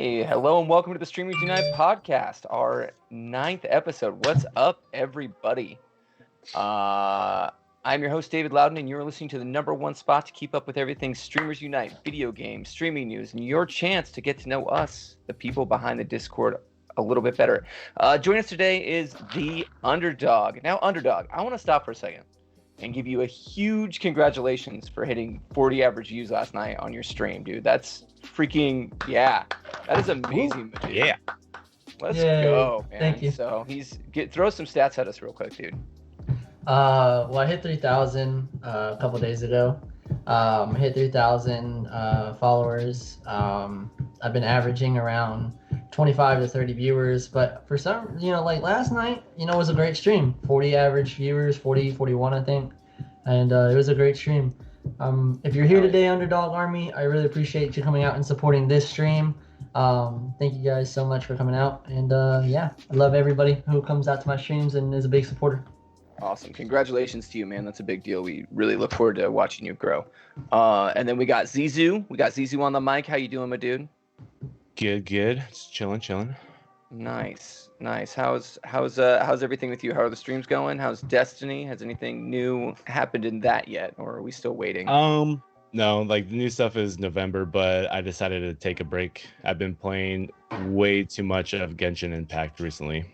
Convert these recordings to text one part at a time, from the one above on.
Hey, hello and welcome to the Streamers Unite podcast, our 9th episode. What's up, everybody? I'm your host, David Loudon, and you're listening to the number one spot to keep up with everything Streamers Unite, video games, streaming news, and your chance to get to know us, the people behind the Discord, a little bit better. Joining us today is the Underdog. Now, Underdog, I want to stop for a second and give you a huge congratulations for hitting 40 average views last night on your stream, dude. That's freaking, yeah. That is amazing, dude. Yeah. Let's go, man. Thank you. So throw some stats at us real quick, dude. Well, I hit 3,000 a couple days ago. I hit 3,000 followers. I've been averaging around 25 to 30 viewers, but for some, like last night, it was a great stream. 40 average viewers, 41, I think. And it was a great stream. If you're here today, Underdog Army, I really appreciate you coming out and supporting this stream. Thank you guys so much for coming out. And I love everybody who comes out to my streams and is a big supporter. Awesome. Congratulations to you, man. That's a big deal. We really look forward to watching you grow. And then we got Zizou. We got Zizou on the mic. How you doing, my dude? Good. Just chilling. Nice. How's everything with you? How are the streams going? How's Destiny? Has anything new happened in that yet, or are we still waiting? No, like the new stuff is November, but I decided to take a break. I've been playing way too much of Genshin Impact recently.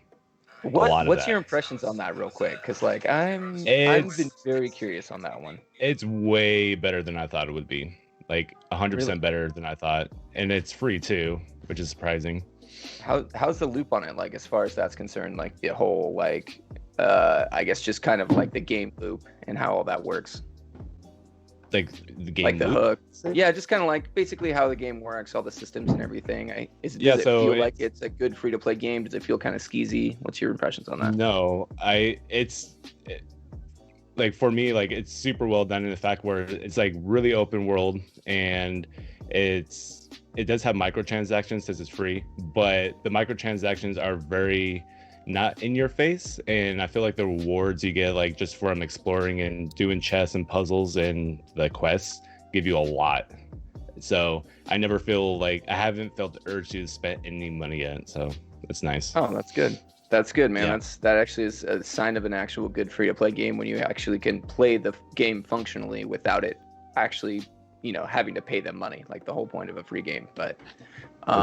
What's your impressions on that, real quick? Because I've been very curious on that one. It's way better than I thought it would be. Like 100% better than I thought, and it's free too, which is surprising. How's the loop on it, like, as far as that's concerned, like the whole, like, I guess just kind of like the game loop and how all that works? Like the game, like the loop? hook, yeah, just kind of like basically how the game works, all the systems and everything. Does it feel like it's a good free to play game? Does it feel kind of skeezy? What's your impressions on that? No, like for me, like it's super well done in the fact where it's like really open world, and it does have microtransactions since it's free, but the microtransactions are very not in your face, and I feel like the rewards you get, like just from exploring and doing chests and puzzles and the quests, give you a lot. So I never feel like I haven't felt the urge to spend any money yet, so it's nice. Oh, that's good, man. Yeah. That actually is a sign of an actual good free to play game, when you actually can play the game functionally without it actually having to pay them money, like the whole point of a free game. But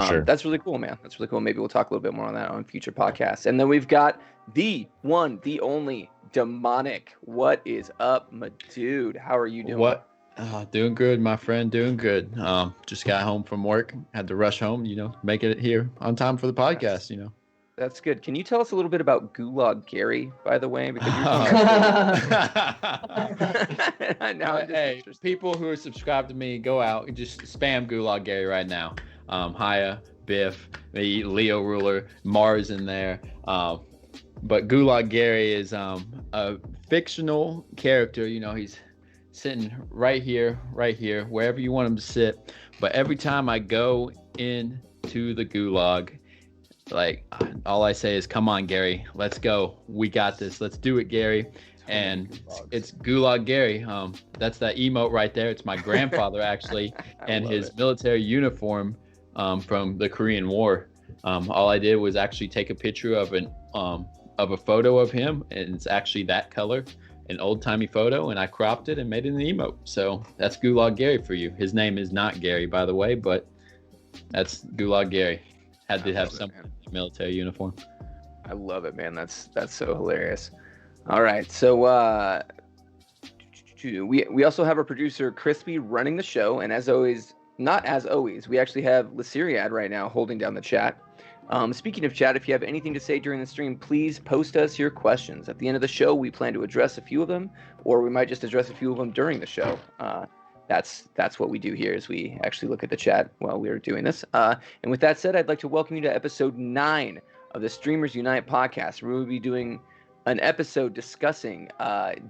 sure. That's really cool, man. That's really cool. Maybe we'll talk a little bit more on that on future podcasts. And then we've got the one, the only Demonic. What is up, my dude? How are you doing? What? Doing good, my friend. Doing good. Just got home from work. Had to rush home. Make it here on time for the podcast. That's good. Can you tell us a little bit about Gulag Gary, by the way? Because hey, people who are subscribed to me, go out and just spam Gulag Gary right now. Haya, Biff, the Leo Ruler, Mars in there. But Gulag Gary is a fictional character. He's sitting right here, wherever you want him to sit. But every time I go into the Gulag, like, all I say is, come on, Gary, let's go. We got this. Let's do it, Gary. And it's Gulag Gary. That's that emote right there. It's my grandfather, actually, and his military uniform from the Korean War. All I did was actually take a picture of a photo of him, and it's actually that color, an old-timey photo, and I cropped it and made it an emote. So that's Gulag Gary for you. His name is not Gary, by the way, but that's Gulag Gary. Had to have some military uniform. I love it, man. That's so hilarious. All right, so we also have our producer Crispy running the show, and as always, we actually have Lasiriad right now holding down the chat. Speaking of chat, if you have anything to say during the stream, please post us your questions. At the end of the show, we plan to address a few of them, or we might just address a few of them during the show. That's what we do here, is we actually look at the chat while we're doing this. And with that said, I'd like to welcome you to episode 9 of the Streamers Unite podcast, where we'll be doing an episode discussing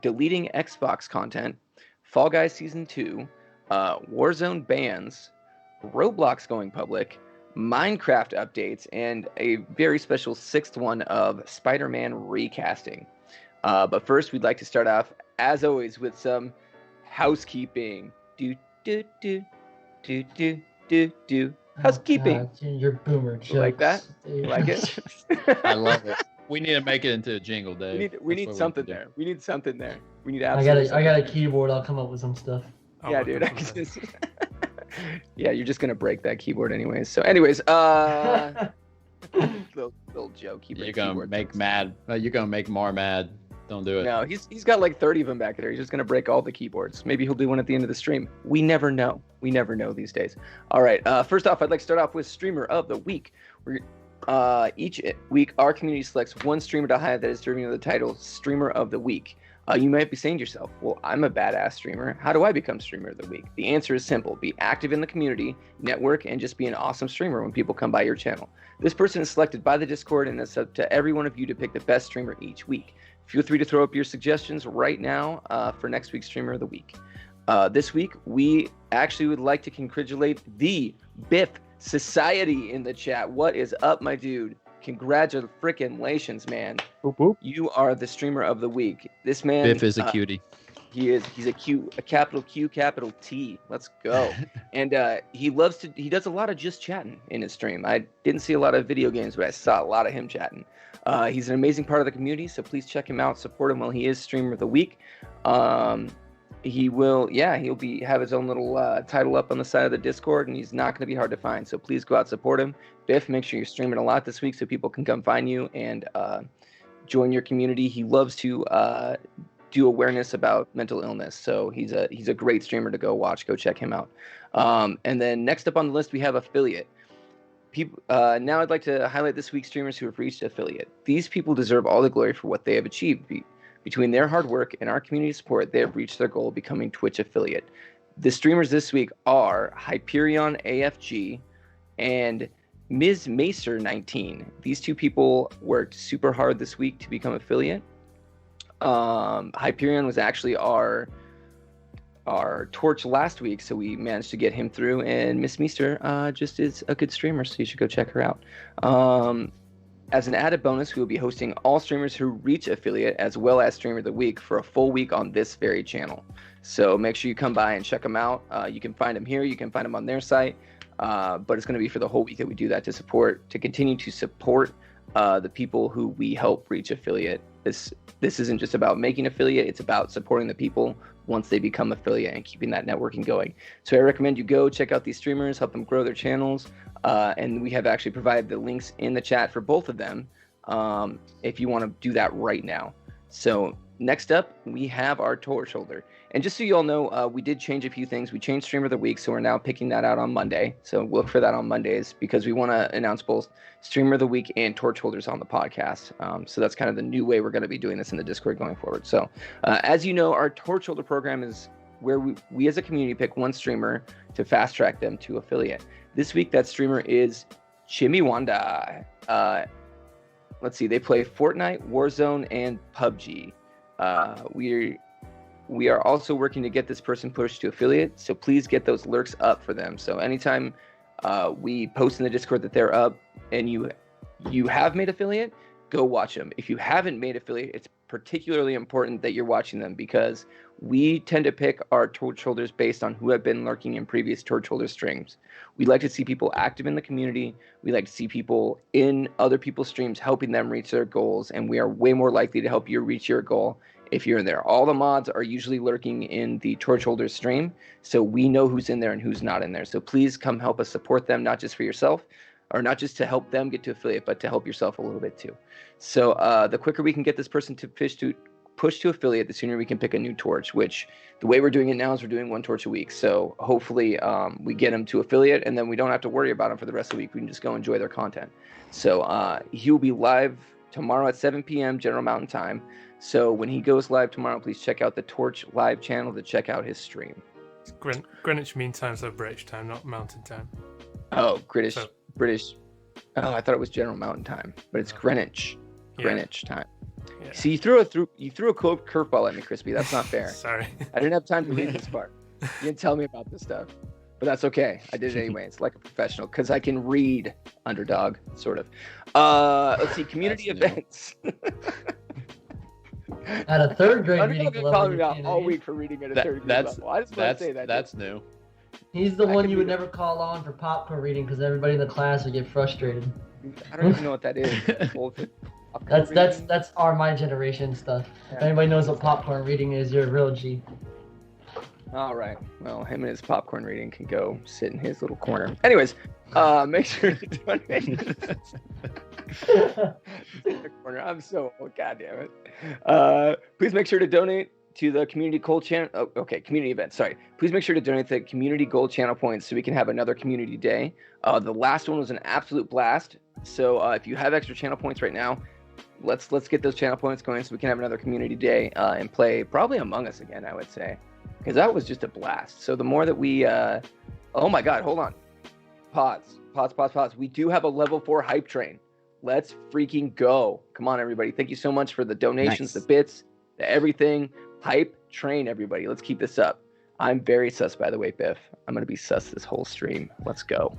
deleting Xbox content, Fall Guys Season 2, Warzone bans, Roblox going public, Minecraft updates, and a very special 6th one of Spider-Man recasting. But first, we'd like to start off, as always, with some housekeeping. Do do do do do do do Housekeeping. God, your boomer jokes. You like that? Dude. You like it? I love it. We need to make it into a jingle, Dave. We need something there. We need something there. We need I absolutely. got a keyboard. I'll come up with some stuff. Yeah, dude. Yeah, you're just gonna break that keyboard anyways. So, anyways, little joke. You're gonna make mad. You're gonna make Mar mad. Don't do it. No, he's got like 30 of them back there. He's just gonna break all the keyboards. Maybe he'll do one at the end of the stream. We never know. We never know these days. All right. First off, I'd like to start off with streamer of the week. Each week, our community selects one streamer to highlight that is deserving of the title Streamer of the Week. You might be saying to yourself, well, I'm a badass streamer. How do I become Streamer of the Week? The answer is simple. Be active in the community, network, and just be an awesome streamer when people come by your channel. This person is selected by the Discord, and it's up to every one of you to pick the best streamer each week. Feel free to throw up your suggestions right now for next week's Streamer of the Week. This week, we actually would like to congratulate the Biff Society in the chat. What is up, my dude? Congratulations, man. Whoop, whoop. You are the Streamer of the Week. This man, Biff is a cutie. He's a capital Q, capital T. Let's go. And he does a lot of just chatting in his stream. I didn't see a lot of video games, but I saw a lot of him chatting. He's an amazing part of the community, so please check him out, support him while he is Streamer of the Week. He'll have his own little title up on the side of the Discord, and he's not going to be hard to find. So please go out, support him. Biff, make sure you're streaming a lot this week so people can come find you and join your community. He loves to do awareness about mental illness, so he's a great streamer to go watch. Go check him out. And then next up on the list, we have affiliate. Now I'd like to highlight this week's streamers who have reached affiliate. These people deserve all the glory for what they have achieved. Between their hard work and our community support, they have reached their goal of becoming Twitch affiliate. The streamers this week are Hyperion AFG and Ms. Macer 19. These two people worked super hard this week to become affiliate. Hyperion was actually our torch last week, so we managed to get him through, and Miss Meester just is a good streamer, so you should go check her out. As an added bonus, we will be hosting all streamers who reach affiliate as well as Streamer of the Week for a full week on this very channel. So make sure you come by and check them out. You can find them here, you can find them on their site, but it's going to be for the whole week that we do that to continue to support the people who we help reach affiliate. This isn't just about making affiliate, it's about supporting the people once they become affiliate and keeping that networking going. So I recommend you go check out these streamers, help them grow their channels, and we have actually provided the links in the chat for both of them if you want to do that right now. So next up, we have our torch holder. And just so you all know, we did change a few things. We changed Streamer of the Week, so we're now picking that out on Monday. So look for that on Mondays because we want to announce both Streamer of the Week and torch holders on the podcast. So that's kind of the new way we're going to be doing this in the Discord going forward. So as you know, our torch holder program is where we as a community pick one streamer to fast track them to affiliate. This week, that streamer is Chimiwanda. Let's see, they play Fortnite, Warzone, and PUBG. We are also working to get this person pushed to affiliate, so please get those lurks up for them. So anytime we post in the Discord that they're up and you have made affiliate, go watch them. If you haven't made affiliate, it's particularly important that you're watching them because we tend to pick our torch holders based on who have been lurking in previous torch holder streams. We like to see people active in the community. We like to see people in other people's streams helping them reach their goals, and we are way more likely to help you reach your goal if you're in there. All the mods are usually lurking in the torch holder stream, so we know who's in there and who's not in there. So please come help us support them, not just for yourself, or not just to help them get to affiliate, but to help yourself a little bit too. So the quicker we can get this person to push to affiliate, the sooner we can pick a new torch, which the way we're doing it now is we're doing one torch a week. So hopefully we get them to affiliate, and then we don't have to worry about them for the rest of the week. We can just go enjoy their content. So he will be live tomorrow at 7 p.m. General Mountain Time. So when he goes live tomorrow, please check out the Torch live channel to check out his stream. Greenwich Mean Time, so British time, not Mountain Time. Oh, British. Oh, I thought it was General Mountain Time, but it's Greenwich time. Yeah. See, you threw a curveball at me, Crispy. That's not fair. Sorry. I didn't have time to read this part. You didn't tell me about this stuff. But that's okay. I did it anyway. It's like a professional because I can read Underdog, sort of. Let's see, community events. At a third grade reading level. I've been calling me out all week for reading at a third grade level. I just want to say that. That's new. He's the I one can you be would the- never call on for popcorn reading because everybody in the class would get frustrated. I don't even know what that is. Bullshit. That's my generation stuff. If Yeah. anybody knows what popcorn reading is, you're a real G. All right. Well, him and his popcorn reading can go sit in his little corner. Anyways, make sure to donate. Corner. I'm so God damn it. Please make sure to donate to the community gold channel. Oh, okay, community event. Sorry. Please make sure to donate the community gold channel points so we can have another community day. The last one was an absolute blast. So if you have extra channel points right now, let's get those channel points going so we can have another community day and play probably Among Us again. I would say because that was just a blast. So the more that we, oh my God, hold on, pause. We do have a level 4 hype train. Let's freaking go. Come on, everybody. Thank you so much for the donations, Nice. the bits, the everything. Hype train, everybody. Let's keep this up. I'm very sus, by the way, Biff. I'm going to be sus this whole stream. Let's go.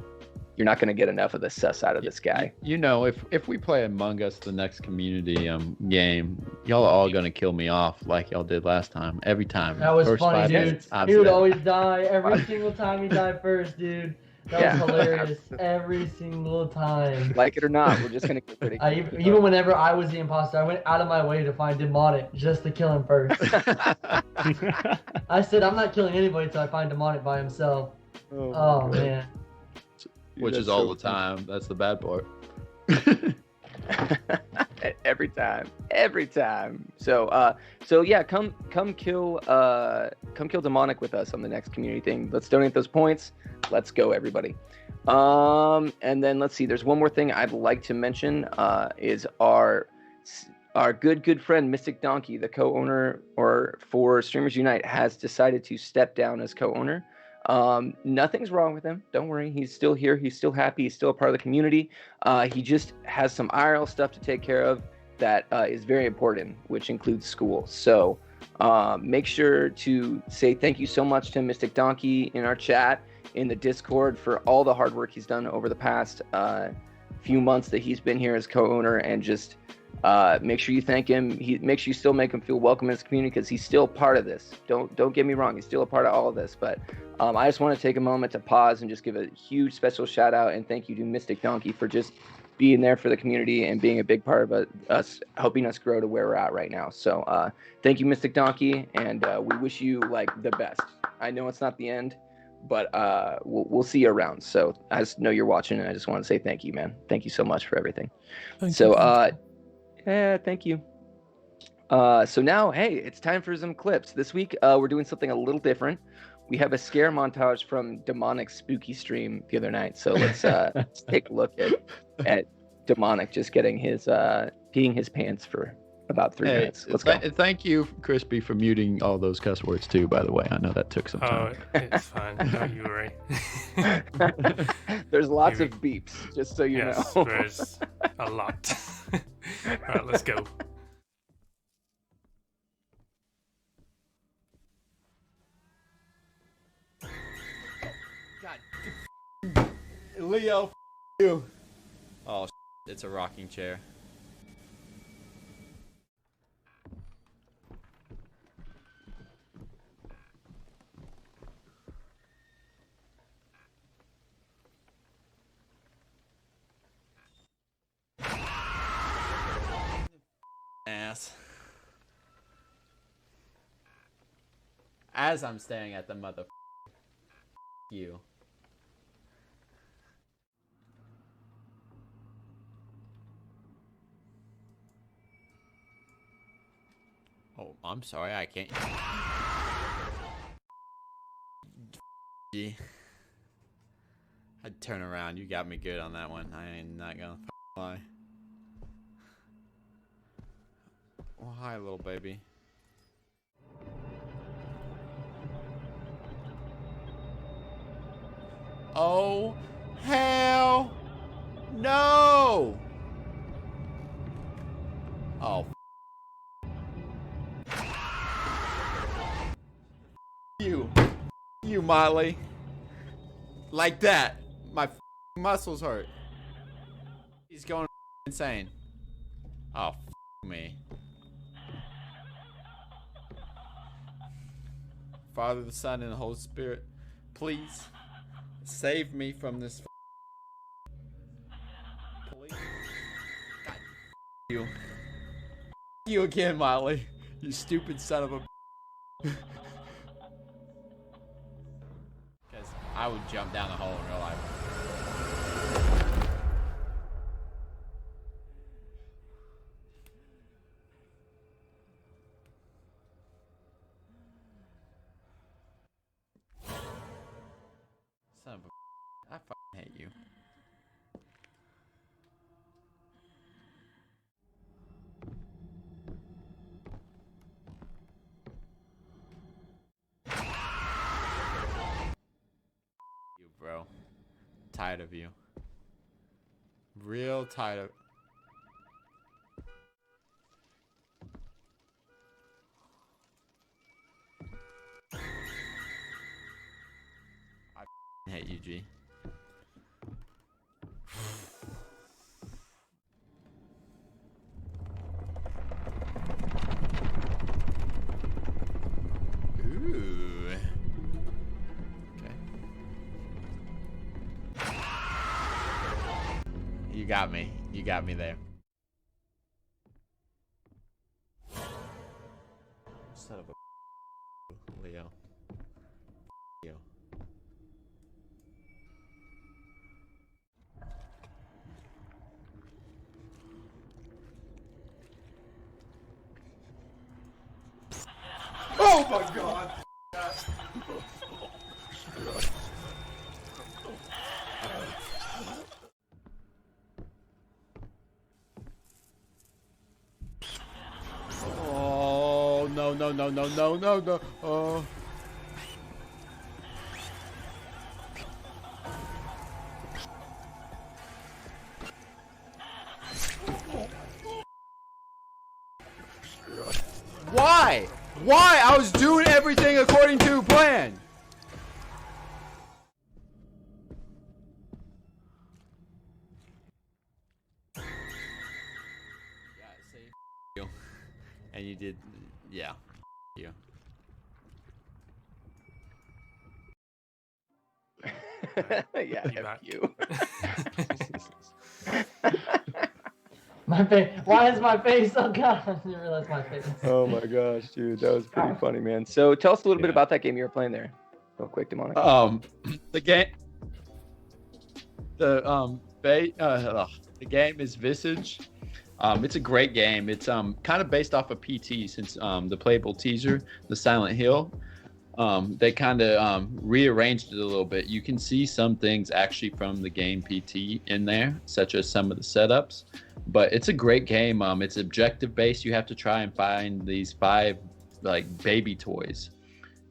You're not going to get enough of the sus out of this guy. You know, if we play Among Us the next community game, y'all are all gonna kill me off like y'all did last time. Every time. That was First funny, 5 dude. minutes, I'm He would dead. always die every single time he died first, dude. That was hilarious. Every single time. Like it or not, we're just going to get rid of him. Even whenever I was the imposter, I went out of my way to find Demonic just to kill him first. I said, I'm not killing anybody until I find Demonic by himself. Oh, man. Which is all the time. That's the bad part. every time. So yeah, come kill Demonic with us on the next community thing. Let's donate those points. Let's go, everybody. And then let's see. There's one more thing I'd like to mention. Is our good friend Mystic Donkey, the co-owner for Streamers Unite, has decided to step down as co-owner. Nothing's wrong with him. Don't worry. He's still here. He's still happy. He's still a part of the community. He just has some IRL stuff to take care of that is very important, which includes school. So make sure to say thank you so much to Mystic Donkey in our chat, in the Discord, for all the hard work he's done over the past few months that he's been here as co-owner, and just make sure you thank him. Make sure you still make him feel welcome in his community because he's still part of this. Don't get me wrong. He's still a part of all of this, but I just want to take a moment to pause and just give a huge special shout out and thank you to Mystic Donkey for just being there for the community and being a big part of us, helping us grow to where we're at right now. So thank you, Mystic Donkey, and we wish you like the best. I know it's not the end, but we'll see you around. So I just know you're watching, and I just want to say thank you, man. Thank you so much for everything. Thank you. So now, hey, it's time for some clips. This week, we're doing something a little different. We have a scare montage from Demonic's spooky stream the other night. So let's take a look at Demonic just getting his peeing his pants for about 3 minutes. Let's go. Thank you, Crispy, for muting all those cuss words too. By the way, I know that took some time. Oh, it's fine. Don't you worry. There's lots of beeps, just so you Yes, know. there's a lot. All right, let's go. God, Leo, you. Oh, it's a rocking chair. Ass. As I'm staring at the mother you. Oh, I'm sorry, I can't. I'd turn around. You got me good on that one. I ain't not gonna lie. Oh, hi, little baby. Oh, hell no! Oh, you, Molly. Like that. My muscles hurt. He's going insane. Oh, me. Father, the Son, and the Holy Spirit, please Save me from this. Police. God, you. You again, Molly. You stupid son of a. Because I would jump down the hole in real life. Son of a. I fucking hate you. You, bro. Tired of you. Real tired of. I hate you, G. Ooh. Okay. You got me. You got me there. Son of a Leo. Leo. Oh my god! Oh no no no no no no no! Oh. Why? Why? I was doing everything according to plan. Yeah, say you. And you did, yeah. You. Yeah, You F back. you. My face. Why is my face? Oh god, I didn't realize my face. Oh my gosh, dude, that was pretty funny, man. So tell us a little bit Yeah. about that game you were playing there, real quick, Demonic. The game. The game is Visage. It's a great game. It's kind of based off of PT since the playable teaser, the Silent Hill. They kind of rearranged it a little bit. You can see some things actually from the game PT in there, such as some of the setups. But it's a great game. It's objective based. You have to try and find these 5 like baby toys,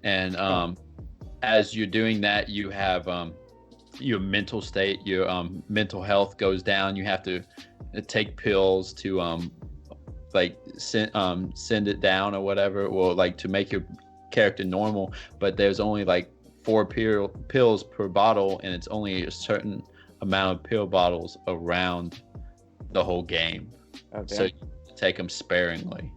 and as you're doing that, you have your mental state, your mental health goes down. You have to take pills to send it down or whatever, or like to make your character normal. But there's only like 4 pills per bottle, and it's only a certain amount of pill bottles around the whole game. Okay. So you take them sparingly.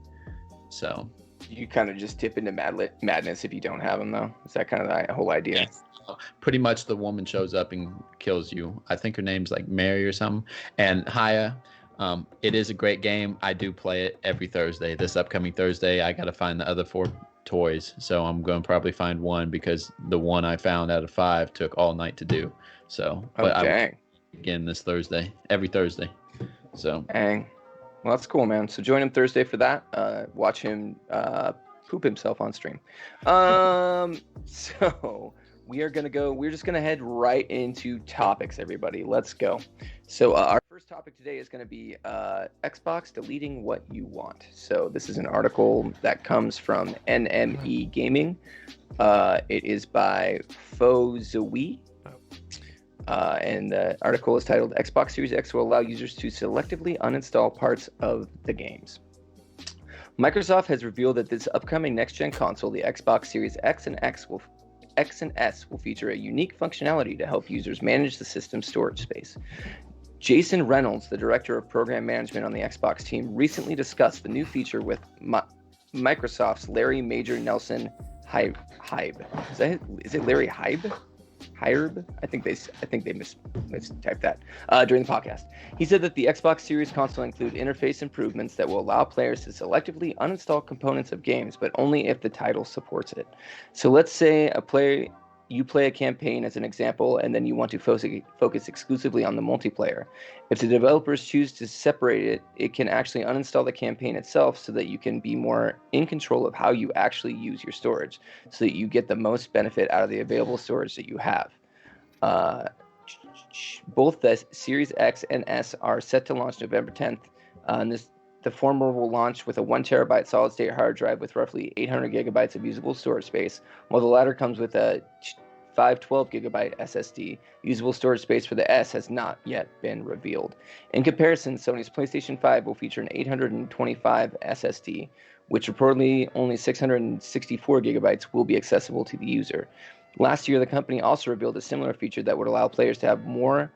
So you kind of just dip into madness if you don't have them, though. Is that kind of the whole idea? yeah. Pretty much the woman shows up and kills you. I think her name's like Mary or something. And Haya, it is a great game. I do play it every Thursday. This upcoming Thursday, I got to find the other 4 toys. So I'm going to probably find one, because the one I found out of 5 took all night to do. So, but dang. Again this Thursday, every Thursday. So Dang. Well, that's cool, man. So join him Thursday for that. Watch him poop himself on stream. So we're just gonna head right into topics, everybody. Let's go. So our first topic today is gonna be Xbox deleting what you want. So this is an article that comes from NME Gaming. It is by Fo Zoe. And the article is titled Xbox Series X will allow users to selectively uninstall parts of the games. Microsoft has revealed that this upcoming next-gen console, the Xbox Series X and S, will feature a unique functionality to help users manage the system's storage space. Jason Reynolds, the director of program management on the Xbox team, recently discussed the new feature with Microsoft's Larry Major Nelson Hybe. Is it Larry Hybe? Hirb, I think they mistyped that during the podcast. He said that the Xbox Series console include interface improvements that will allow players to selectively uninstall components of games, but only if the title supports it. So let's say you play a campaign as an example, and then you want to focus exclusively on the multiplayer. If the developers choose to separate it, it can actually uninstall the campaign itself so that you can be more in control of how you actually use your storage, so that you get the most benefit out of the available storage that you have. Both the Series X and S are set to launch November 10th. The former will launch with a 1 terabyte solid-state hard drive with roughly 800 gigabytes of usable storage space, while the latter comes with a 512 gigabyte SSD. Usable storage space for the S has not yet been revealed. In comparison, Sony's PlayStation 5 will feature an 825 SSD, which reportedly only 664 gigabytes will be accessible to the user. Last year, the company also revealed a similar feature that would allow players to have more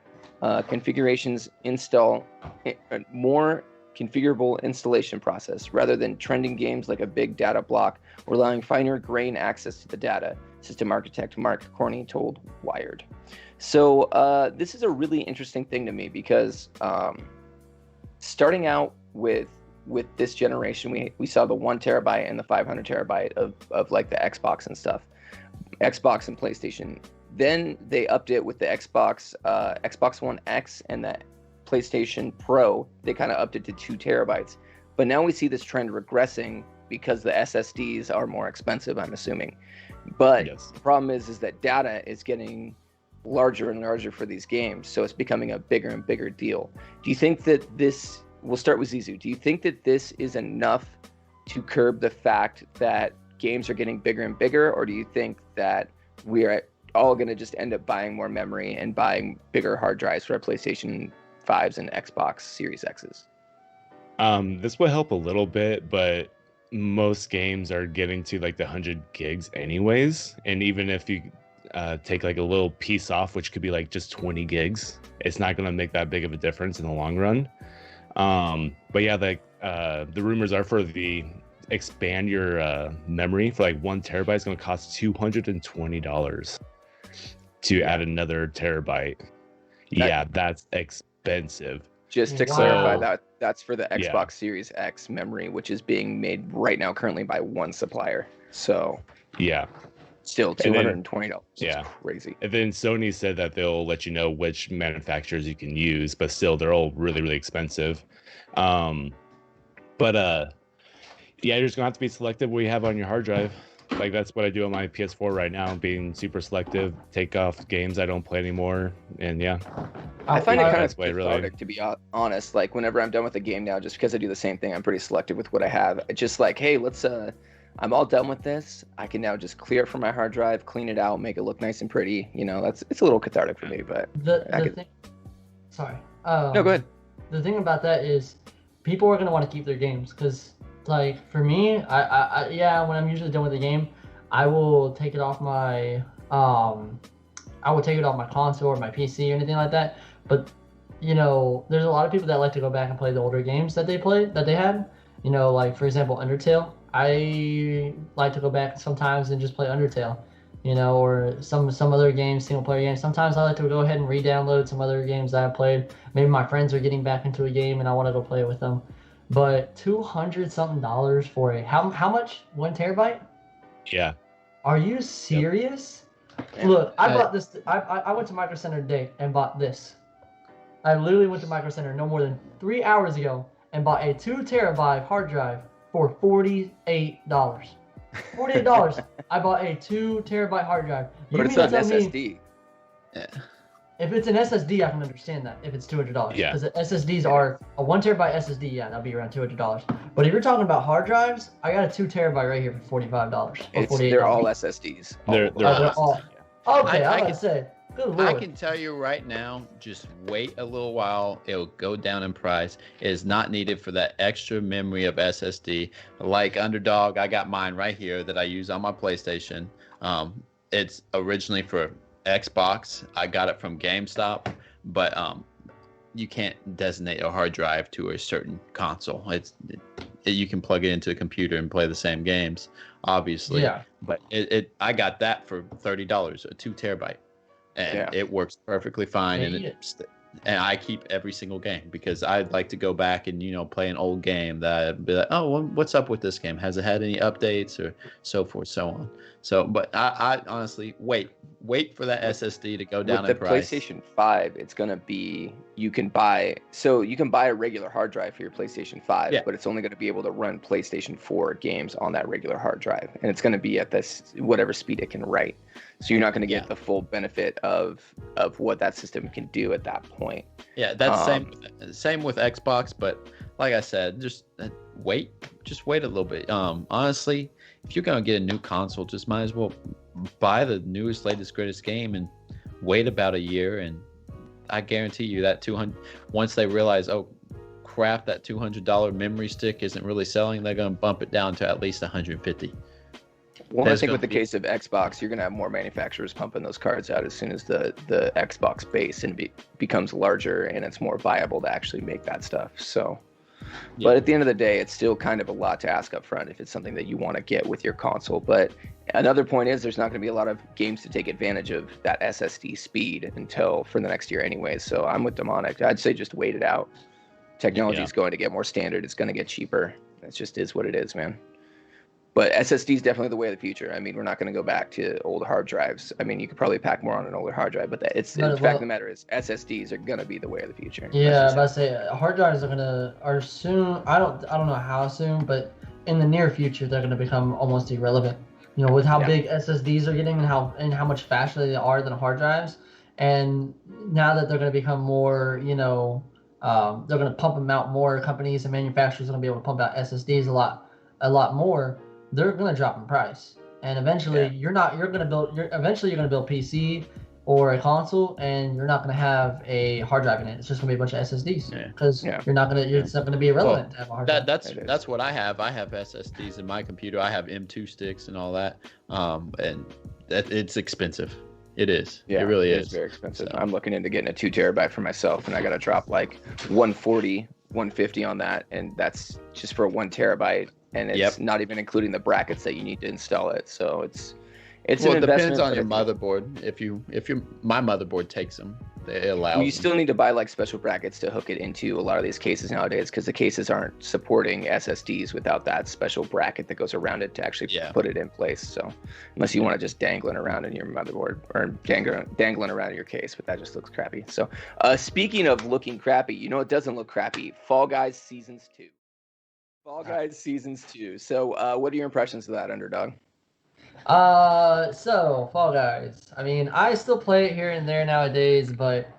configurable installation process rather than trending games like a big data block or allowing finer grain access to the data, system architect Mark Corney told Wired. So this is a really interesting thing to me because starting out with this generation, we saw the 1 terabyte and the 500 terabyte of like the Xbox and stuff, Xbox and PlayStation. Then they upped it with the Xbox One X and the PlayStation Pro. They kind of upped it to 2 terabytes. But now we see this trend regressing because the SSDs are more expensive, I'm assuming. But Yes. The problem is that data is getting larger and larger for these games, so it's becoming a bigger and bigger deal. Do you think that this, we'll start with Zizou, do you think that this is enough to curb the fact that games are getting bigger and bigger, or do you think that we are all going to just end up buying more memory and buying bigger hard drives for our PlayStation 5s and Xbox Series X's? This will help a little bit, but most games are getting to like the 100 gigs anyways. And even if you take like a little piece off, which could be like just 20 gigs, it's not going to make that big of a difference in the long run. But yeah, like the rumors are for the expand your memory for like 1 terabyte is going to cost $220 to add another terabyte. Yeah, that's expensive. Just to Wow. clarify, that's for the Xbox Yeah. Series X memory, which is being made right now currently by one supplier. So Yeah. still And then- $220. yeah. It's crazy. And then Sony said that they'll let you know which manufacturers you can use, but still they're all really, really expensive. Yeah, you're just gonna have to be selective what you have on your hard drive. Like that's what I do on my PS4 right now, being super selective, take off games I don't play anymore, and yeah. I find it kind of That's why, really. cathartic, to be honest. Like whenever I'm done with a game now, just because I do the same thing, I'm pretty selective with what I have. It's just like, hey, I'm all done with this. I can now just clear it from my hard drive, clean it out, make it look nice and pretty. You know, it's a little cathartic for me, but Sorry. no, go ahead. The thing about that is people are going to want to keep their games because, like, for me, I when I'm usually done with the game, I will take it off my console or my PC or anything like that. But, you know, there's a lot of people that like to go back and play the older games that they had. You know, like, for example, Undertale. I like to go back sometimes and just play Undertale, you know, or some other games, single player games. Sometimes I like to go ahead and re-download some other games that I played. Maybe my friends are getting back into a game and I want to go play it with them. But $200 something for a how much? 1 terabyte? Yeah. Are you serious? Yeah. Look, I bought this. I went to Micro Center today and bought this. I literally went to Micro Center no more than 3 hours ago and bought a 2 terabyte hard drive for $48. $48. I bought a 2 terabyte hard drive. You But it's mean an to tell me SSD. if it's an SSD, I can understand that. If it's $200, Yeah. because SSDs are a 1 terabyte SSD. Yeah, that'll be around $200. But if you're talking about hard drives, I got a 2 terabyte right here for $45 or $48. They're all SSDs. They're They're all. Okay, I I can- would say. Good I lord. can tell you right now, just wait a little while. It'll go down in price. It is not needed for that extra memory of SSD. Like Underdog, I got mine right here that I use on my PlayStation. It's originally for Xbox. I got it from GameStop, but you can't designate a hard drive to a certain console. You can plug it into a computer and play the same games, obviously. Yeah. But I got that for $30, a 2 terabyte. and it works perfectly fine. Yeah, And I keep every single game because I'd like to go back and play an old game that I'd be like, oh, well, what's up with this game? Has it had any updates or so forth, so on. So, but I honestly wait for that SSD to go down with in the price. PlayStation 5, it's gonna be you can buy a regular hard drive for your PlayStation 5, but it's only gonna be able to run PlayStation 4 games on that regular hard drive, and it's gonna be at this whatever speed it can write. So you're not gonna get the full benefit of what that system can do at that point. Yeah, that's same with Xbox, but like I said, just wait a little bit. Honestly, if you're gonna get a new console, just might as well buy the newest, latest, greatest game and wait about a year, and I guarantee you that 200. Once they realize, oh crap, that $200 memory stick isn't really selling, they're gonna bump it down to at least 150. Well, I think with the case of Xbox, you're going to have more manufacturers pumping those cards out as soon as the Xbox base becomes larger and it's more viable to actually make that stuff. So, but at the end of the day, it's still kind of a lot to ask up front if it's something that you want to get with your console. But another point is there's not going to be a lot of games to take advantage of that SSD speed until for the next year anyway. So I'm with Demonic. I'd say just wait it out. Technology is going to get more standard. It's going to get cheaper. It just is what it is, man. But SSD is definitely the way of the future. I mean, we're not going to go back to old hard drives. I mean, you could probably pack more on an older hard drive, but the fact of the matter is SSDs are going to be the way of the future. Yeah, I was about to say hard drives are soon. I don't know how soon, but in the near future they're going to become almost irrelevant. With how big SSDs are getting and how much faster they are than hard drives, and now that they're going to become more, they're going to pump them out more. Companies and manufacturers are going to be able to pump out SSDs a lot more. They're going to drop in price, and eventually you're going to build PC or a console, and you're not going to have a hard drive in it. It's just going to be a bunch of SSDs because it's not going to be irrelevant to have a hard drive. That's what I have. I have SSDs in my computer. I have M2 sticks and all that, and it's expensive. It is. Yeah, it really is. It's very expensive. So. I'm looking into getting a 2 terabyte for myself, and I got to drop like 140, 150 on that, and that's just for 1 terabyte. And it's not even including the brackets that you need to install it. So it's well, it depends on your motherboard. My motherboard takes them. It allows. Well, you still need to buy like special brackets to hook it into a lot of these cases nowadays because the cases aren't supporting SSDs without that special bracket that goes around it to actually put it in place. So unless you want to just dangling around in your motherboard or dangling around in your case, but that just looks crappy. So speaking of looking crappy, it doesn't look crappy. Fall Guys Seasons 2. So what are your impressions of that, Underdog? So Fall Guys. I mean, I still play it here and there nowadays, but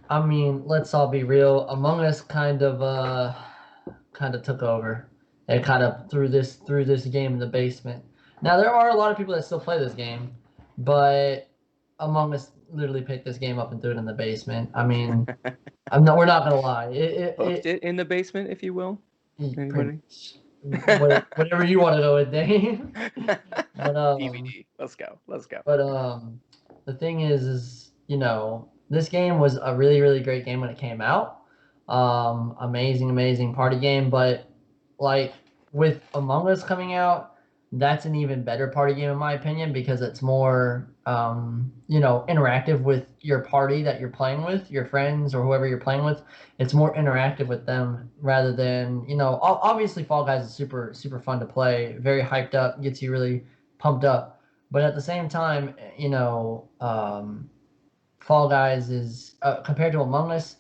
I mean, let's all be real. Among Us kind of took over. It kind of threw this game in the basement. Now there are a lot of people that still play this game, but Among Us literally picked this game up and threw it in the basement. I mean, we're not gonna lie. It in the basement, if you will. Whatever you want to go with, Dave. But DVD. Let's go. But the thing is this game was a really, really great game when it came out. Amazing party game. But like with Among Us coming out, that's an even better party game in my opinion because it's more interactive with your party that you're playing with, your friends or whoever you're playing with. It's more interactive with them rather than obviously Fall Guys is super fun to play, very hyped up, gets you really pumped up, but at the same time Fall Guys is compared to Among Us,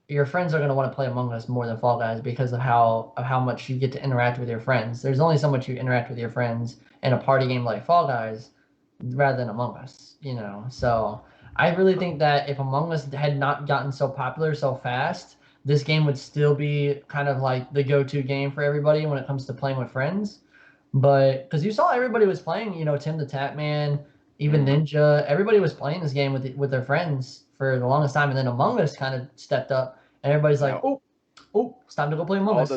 your friends are going to want to play Among Us more than Fall Guys because of how much you get to interact with your friends. There's only so much you interact with your friends in a party game like Fall Guys rather than Among Us, So I really think that if Among Us had not gotten so popular so fast, this game would still be kind of like the go-to game for everybody when it comes to playing with friends. But because you saw everybody was playing, Tim the Tatman, even Ninja, everybody was playing this game with their friends for the longest time, and then Among Us kind of stepped up. And everybody's like, oh, it's time to go play Among Us.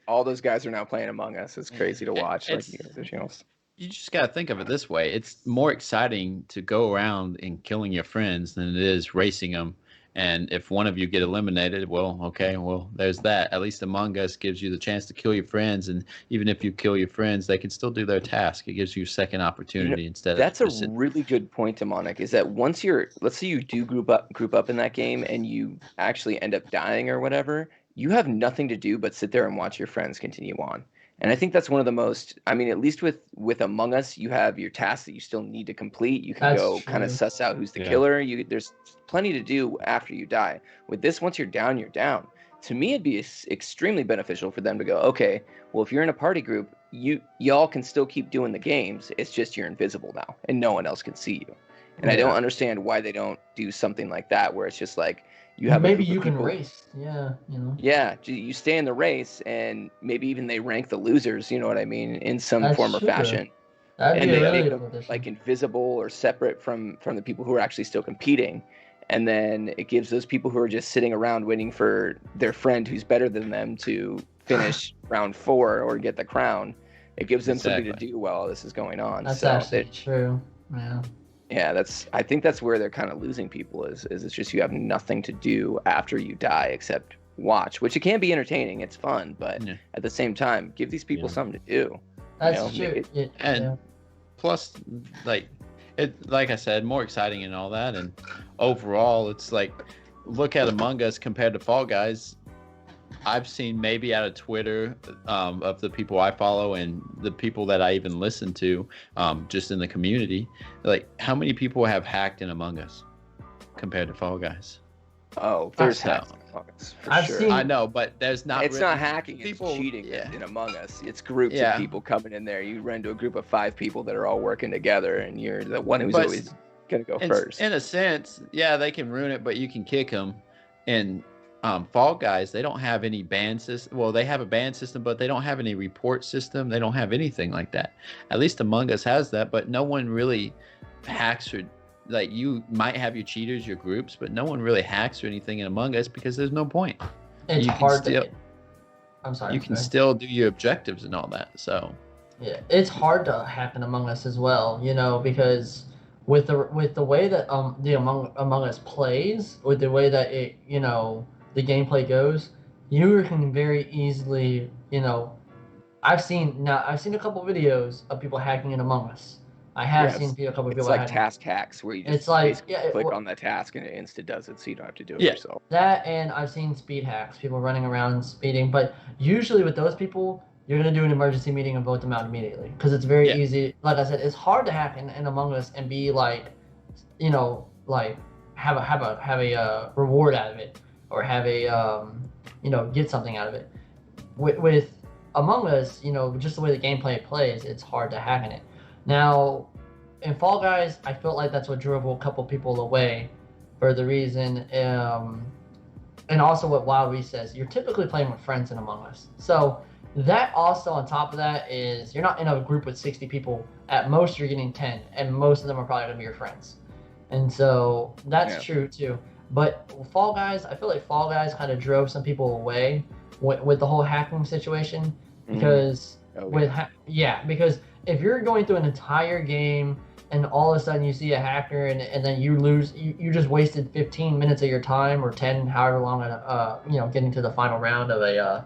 All those guys are now playing Among Us. It's crazy to watch. You just got to think of it this way. It's more exciting to go around and killing your friends than it is racing them And if one of you get eliminated, well, okay, well, there's that. At least Among Us gives you the chance to kill your friends, and even if you kill your friends, they can still do their task. It gives you a second opportunity instead That's of a really good point, Demonic, is that once let's say you do group up in that game and you actually end up dying or whatever, you have nothing to do but sit there and watch your friends continue on. And I think that's one of the most, I mean, at least with Among Us, you have your tasks that you still need to complete. You can That's go kind of true. suss out who's the Yeah. killer. There's plenty to do after you die. With this, once you're down, you're down. To me, it'd be extremely beneficial for them to go, okay, well, if you're in a party group, y'all can still keep doing the games. It's just you're invisible now, and no one else can see you. And I don't understand why they don't do something like that, where it's just like you have maybe a group you of can people, race. Yeah, you know. yeah, you stay in the race, and maybe even they rank the losers. You know what I mean, in some That's form or true. fashion, That'd and be a they really make good them addition. like invisible or separate from the people who are actually still competing. And then it gives those people who are just sitting around waiting for their friend who's better than them to finish round 4 or get the crown. It gives them something to do while all this is going on. That's so actually true. Yeah. Yeah, I think that's where they're kind of losing people is it's just you have nothing to do after you die except watch, which it can be entertaining. It's fun, but at the same time, give these people something to do. That's true. And plus, like I said, more exciting and all that. And overall, it's like, look at Among Us compared to Fall Guys. I've seen maybe out of Twitter, of the people I follow and the people that I even listen to, just in the community, like how many people have hacked in Among Us compared to Fall Guys? Oh, there's hacks in Among Us for sure. seen. I know, but there's not. It's really, not hacking. people, it's cheating yeah. in Among Us. It's groups of people coming in there. You run into a group of 5 people that are all working together, and you're the one who's always gonna go first. In a sense, yeah, they can ruin it, but you can kick them. And Fall Guys, they don't have any ban system. Well, they have a ban system, but they don't have any report system. They don't have anything like that. At least Among Us has that, but no one really hacks or, like, you might have your cheaters, your groups, but no one really hacks or anything in Among Us because there's no point. It's hard to. I'm sorry. You can still do your objectives and all that. So yeah, it's hard to hack in Among Us as well, you know, because with the way that the Among Us plays, with the way that it, you know, the gameplay goes, you can very easily, you know, I've seen a couple videos of people hacking in Among Us. I have seen a couple of people. It's like task hacks where you just click on the task and it insta does it, so you don't have to do it yourself. That, and I've seen speed hacks, people running around speeding. But usually with those people, you're gonna do an emergency meeting and vote them out immediately because it's very easy. Like I said, it's hard to hack in Among Us and be like, you know, like have a reward out of it or have a you know, get something out of it. With Among Us, you know, just the way the gameplay plays, it's hard to hack in it. Now, in Fall Guys, I felt like that's what drove a couple people away for the reason, and also what Wild Recess, you're typically playing with friends in Among Us. So that also, on top of that, is you're not in a group with 60 people. At most, you're getting 10, and most of them are probably going to be your friends. And so that's true, too. But Fall Guys, I feel like Fall Guys kind of drove some people away with the whole hacking situation because because if you're going through an entire game and all of a sudden you see a hacker and then you lose, you just wasted 15 minutes of your time or 10, however long, you know, getting to the final round of a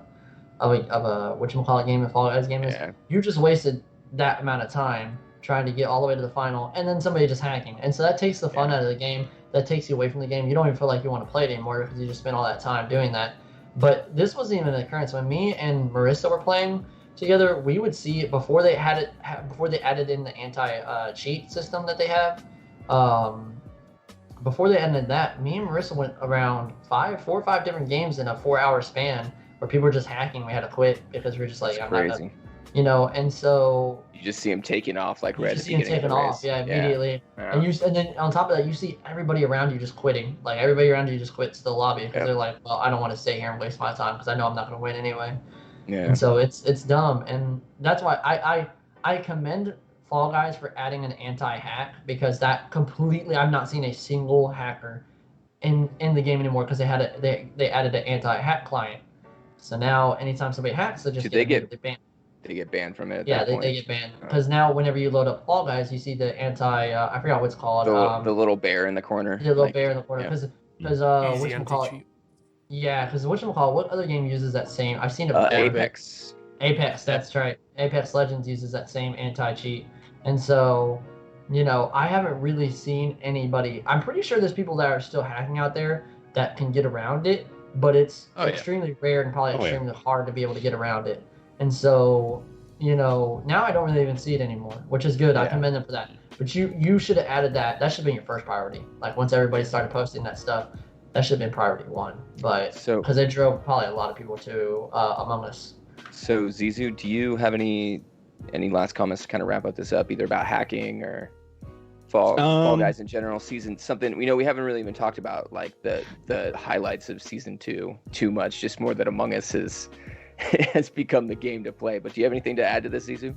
whatchamacallit game, a Fall Guys game is, you just wasted that amount of time trying to get all the way to the final, and then somebody just hacking. And so that takes the fun out of the game. That takes you away from the game. You don't even feel like you want to play it anymore because you just spent all that time doing that. But this wasn't even an occurrence. When me and Marissa were playing together, we would see before they added in the anti-cheat system that they have. Before they added that, me and Marissa went around 4 or 5 different games in a 4-hour span where people were just hacking. We had to quit because we were just like, I'm crazy. Not gonna, you know. And so you just see them taking off like right at the beginning. You see them taking off, immediately. Yeah. And then on top of that, you see everybody around you just quitting. Like everybody around you just quits the lobby because they're like, well, I don't want to stay here and waste my time because I know I'm not going to win anyway. Yeah. And so it's dumb, and that's why I commend Fall Guys for adding an anti-hack because that completely, I've not seen a single hacker in the game anymore because they added an anti-hack client. So now anytime somebody hacks, they just get banned. They get banned from it. They get banned because now whenever you load up Fall Guys, you see the anti I forgot what it's called. The little bear in the corner. The little bear in the corner because Because Easy whatchamacallit? anti-cheat. Yeah, because whatchamacallit? What other game uses that same? I've seen it. Apex. Apex, that's right. Apex Legends uses that same anti-cheat. And so, I haven't really seen anybody. I'm pretty sure there's people that are still hacking out there that can get around it, but it's extremely rare and probably extremely hard to be able to get around it. And so, now I don't really even see it anymore, which is good. I commend them for that. But you should have added that. That should have been your first priority. Like once everybody started posting that stuff, that should have been priority one. But because it drove probably a lot of people to Among Us. So Zizou, do you have any last comments to kind of wrap up this up, either about hacking or Fall Guys in general, season something? We haven't really even talked about like the highlights of season 2 too much, just more that Among Us has become the game to play. But do you have anything to add to this, Zizou?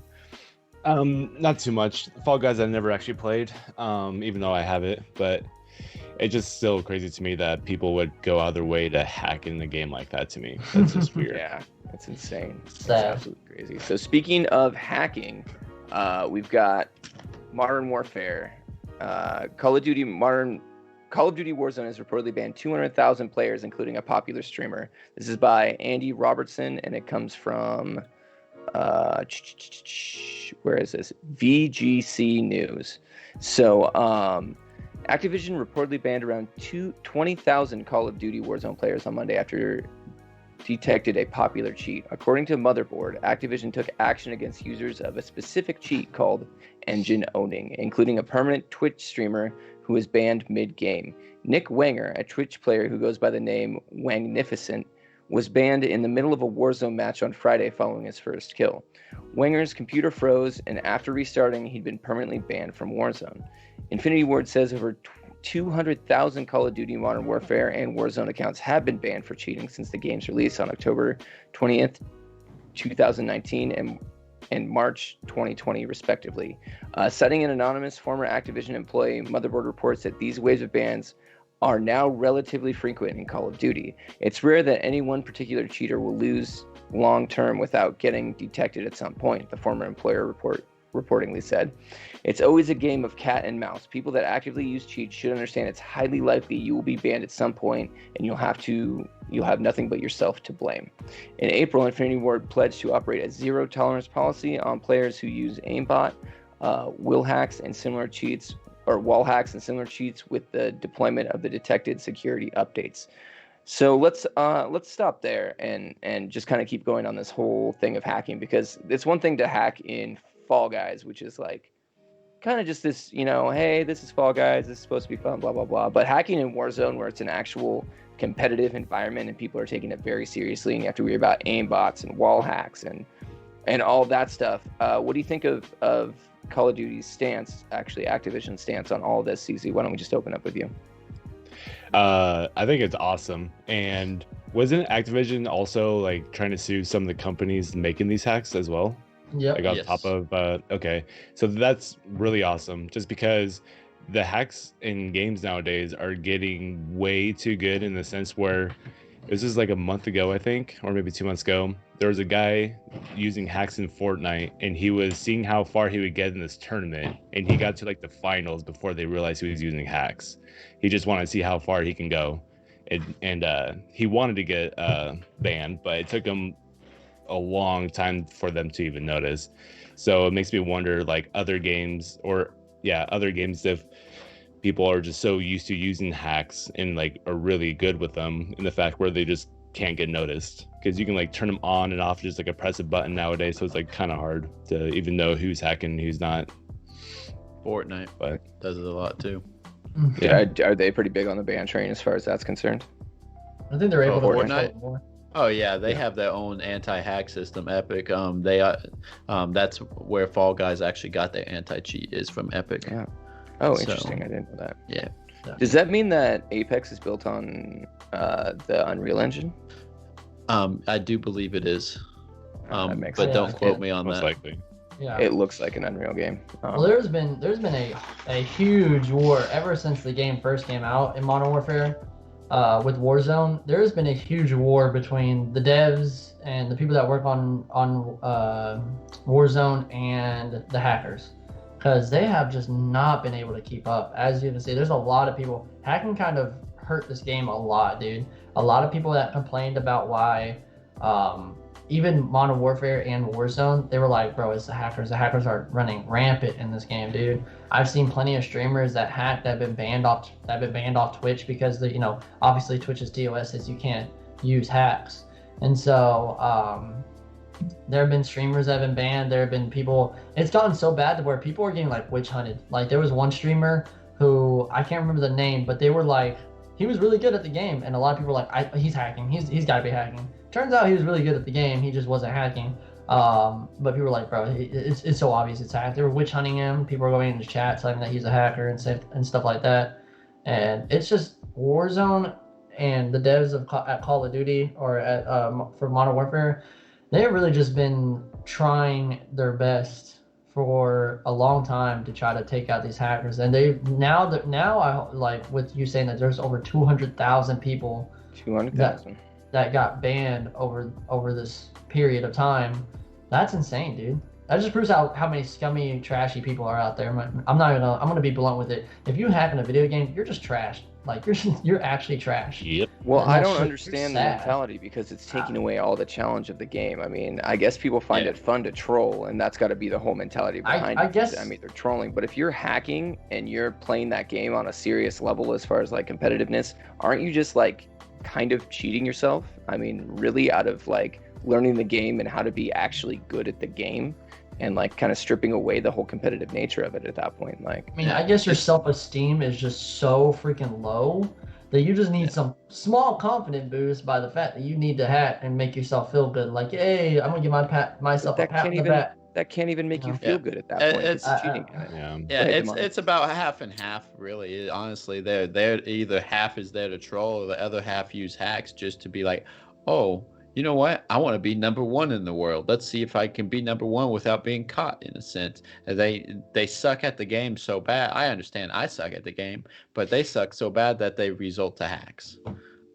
Not too much. Fall Guys I never actually played, even though I have it, but it's just still crazy to me that people would go out of their way to hack in a game like that. To me, that's just weird. Yeah, it's insane. It's Sad. absolutely crazy. So speaking of hacking, we've got Modern Warfare. Call of Duty Warzone has reportedly banned 200,000 players, including a popular streamer. This is by Andy Robertson, and it comes from where is this? VGC News. So Activision reportedly banned around 20,000 Call of Duty Warzone players on Monday after detected a popular cheat. According to Motherboard, Activision took action against users of a specific cheat called engine owning, including a permanent Twitch streamer who was banned mid-game. Nick Wenger, a Twitch player who goes by the name Wangnificent, was banned in the middle of a Warzone match on Friday following his first kill. Wenger's computer froze, and after restarting, he'd been permanently banned from Warzone. Infinity Ward says over 200,000 Call of Duty Modern Warfare and Warzone accounts have been banned for cheating since the game's release on October 20th, 2019 and March 2020, respectively. Citing an anonymous former Activision employee, Motherboard reports that these waves of bans are now relatively frequent in Call of Duty. It's rare that any one particular cheater will lose long-term without getting detected at some point, the former employer reportedly said. It's always a game of cat and mouse. People that actively use cheats should understand it's highly likely you will be banned at some point, and you'll have nothing but yourself to blame. In April, Infinity Ward pledged to operate a zero tolerance policy on players who use aimbot, wall hacks and similar cheats with the deployment of the detected security updates. So let's stop there and just kind of keep going on this whole thing of hacking, because it's one thing to hack in Fall Guys, which is like kind of just this, hey, this is Fall Guys, this is supposed to be fun, blah, blah, blah. But hacking in Warzone, where it's an actual competitive environment and people are taking it very seriously, and you have to worry about aimbots and wall hacks and all that stuff. What do you think of Call of Duty's stance, actually Activision's stance on all of this, CZ? Why don't we just open up with you? I think it's awesome. And wasn't Activision also like trying to sue some of the companies making these hacks as well? Yeah. Like on top of okay, so that's really awesome. Just because the hacks in games nowadays are getting way too good, in the sense where this is like a month ago, I think, or maybe 2 months ago, there was a guy using hacks in Fortnite, and he was seeing how far he would get in this tournament, and he got to like the finals before they realized he was using hacks. He just wanted to see how far he can go, and he wanted to get banned, but it took him a long time for them to even notice. So it makes me wonder, like other games, if people are just so used to using hacks and like are really good with them, in the fact where they just can't get noticed, because you can like turn them on and off just like a press a button nowadays. So it's like kind of hard to even know who's hacking and who's not. Fortnite But does it a lot too. Yeah, are they pretty big on the ban train as far as that's concerned? I think they're able to Fortnite? control it more. Oh yeah, they have their own anti-hack system, Epic. That's where Fall Guys actually got their anti-cheat, is from Epic. Yeah. Oh, So- interesting. I didn't know that. Yeah. Does that mean that Apex is built on the Unreal Engine? I do believe it is. That makes But sense. don't quote me on most that. likely. Yeah. It looks like an Unreal game. Well, there's been a huge war ever since the game first came out in Modern Warfare. With Warzone, there's been a huge war between the devs and the people that work on Warzone and the hackers, because they have just not been able to keep up. As you can see, there's a lot of people hacking. Kind of hurt this game a lot, dude. A lot of people that complained about why even Modern Warfare and Warzone, they were like, bro, it's the hackers. The hackers are running rampant in this game, dude. I've seen plenty of streamers that hack that have been banned off Twitch because obviously Twitch's TOS is you can't use hacks. And so there have been streamers that have been banned. There have been people. It's gotten so bad to where people are getting like witch hunted. Like there was one streamer who I can't remember the name, but they were like, he was really good at the game, and a lot of people were like, he's hacking. He's got to be hacking. Turns out he was really good at the game. He just wasn't hacking. But people were like, bro, it's so obvious it's hacked. They were witch hunting him. People were going into chat telling him that he's a hacker and stuff like that. And it's just Warzone and the devs at Call of Duty or for Modern Warfare. They've really just been trying their best for a long time to try to take out these hackers, and they now I like with you saying that there's over 200,000 people 200,000 that got banned over this period of time. That's insane, dude. That just proves how many scummy, trashy people are out there. I'm gonna be blunt with it. If you hack in a video game, you're just trash. Like you're actually trash. Yep. Well, I don't understand the mentality because it's taking away all the challenge of the game. I mean, I guess people find it fun to troll, and that's got to be the whole mentality behind it. I guess. I mean, they're trolling, but if you're hacking and you're playing that game on a serious level as far as like competitiveness, aren't you just like kind of cheating yourself? I mean, really, out of like learning the game and how to be actually good at the game, and like kind of stripping away the whole competitive nature of it at that point. Like, I mean, I guess your self-esteem is just so freaking low that you just need some small confidence boost by the fact that you need to hack and make yourself feel good. Like, hey, I'm gonna give myself a pat on the back. That can't even make you feel good at that point. It's cheating. It's about half and half, really. Honestly, they're either half is there to troll, or the other half use hacks just to be like, oh, you know what? I want to be number one in the world. Let's see if I can be number one without being caught, in a sense. They suck at the game so bad. I understand I suck at the game, but they suck so bad that they result to hacks.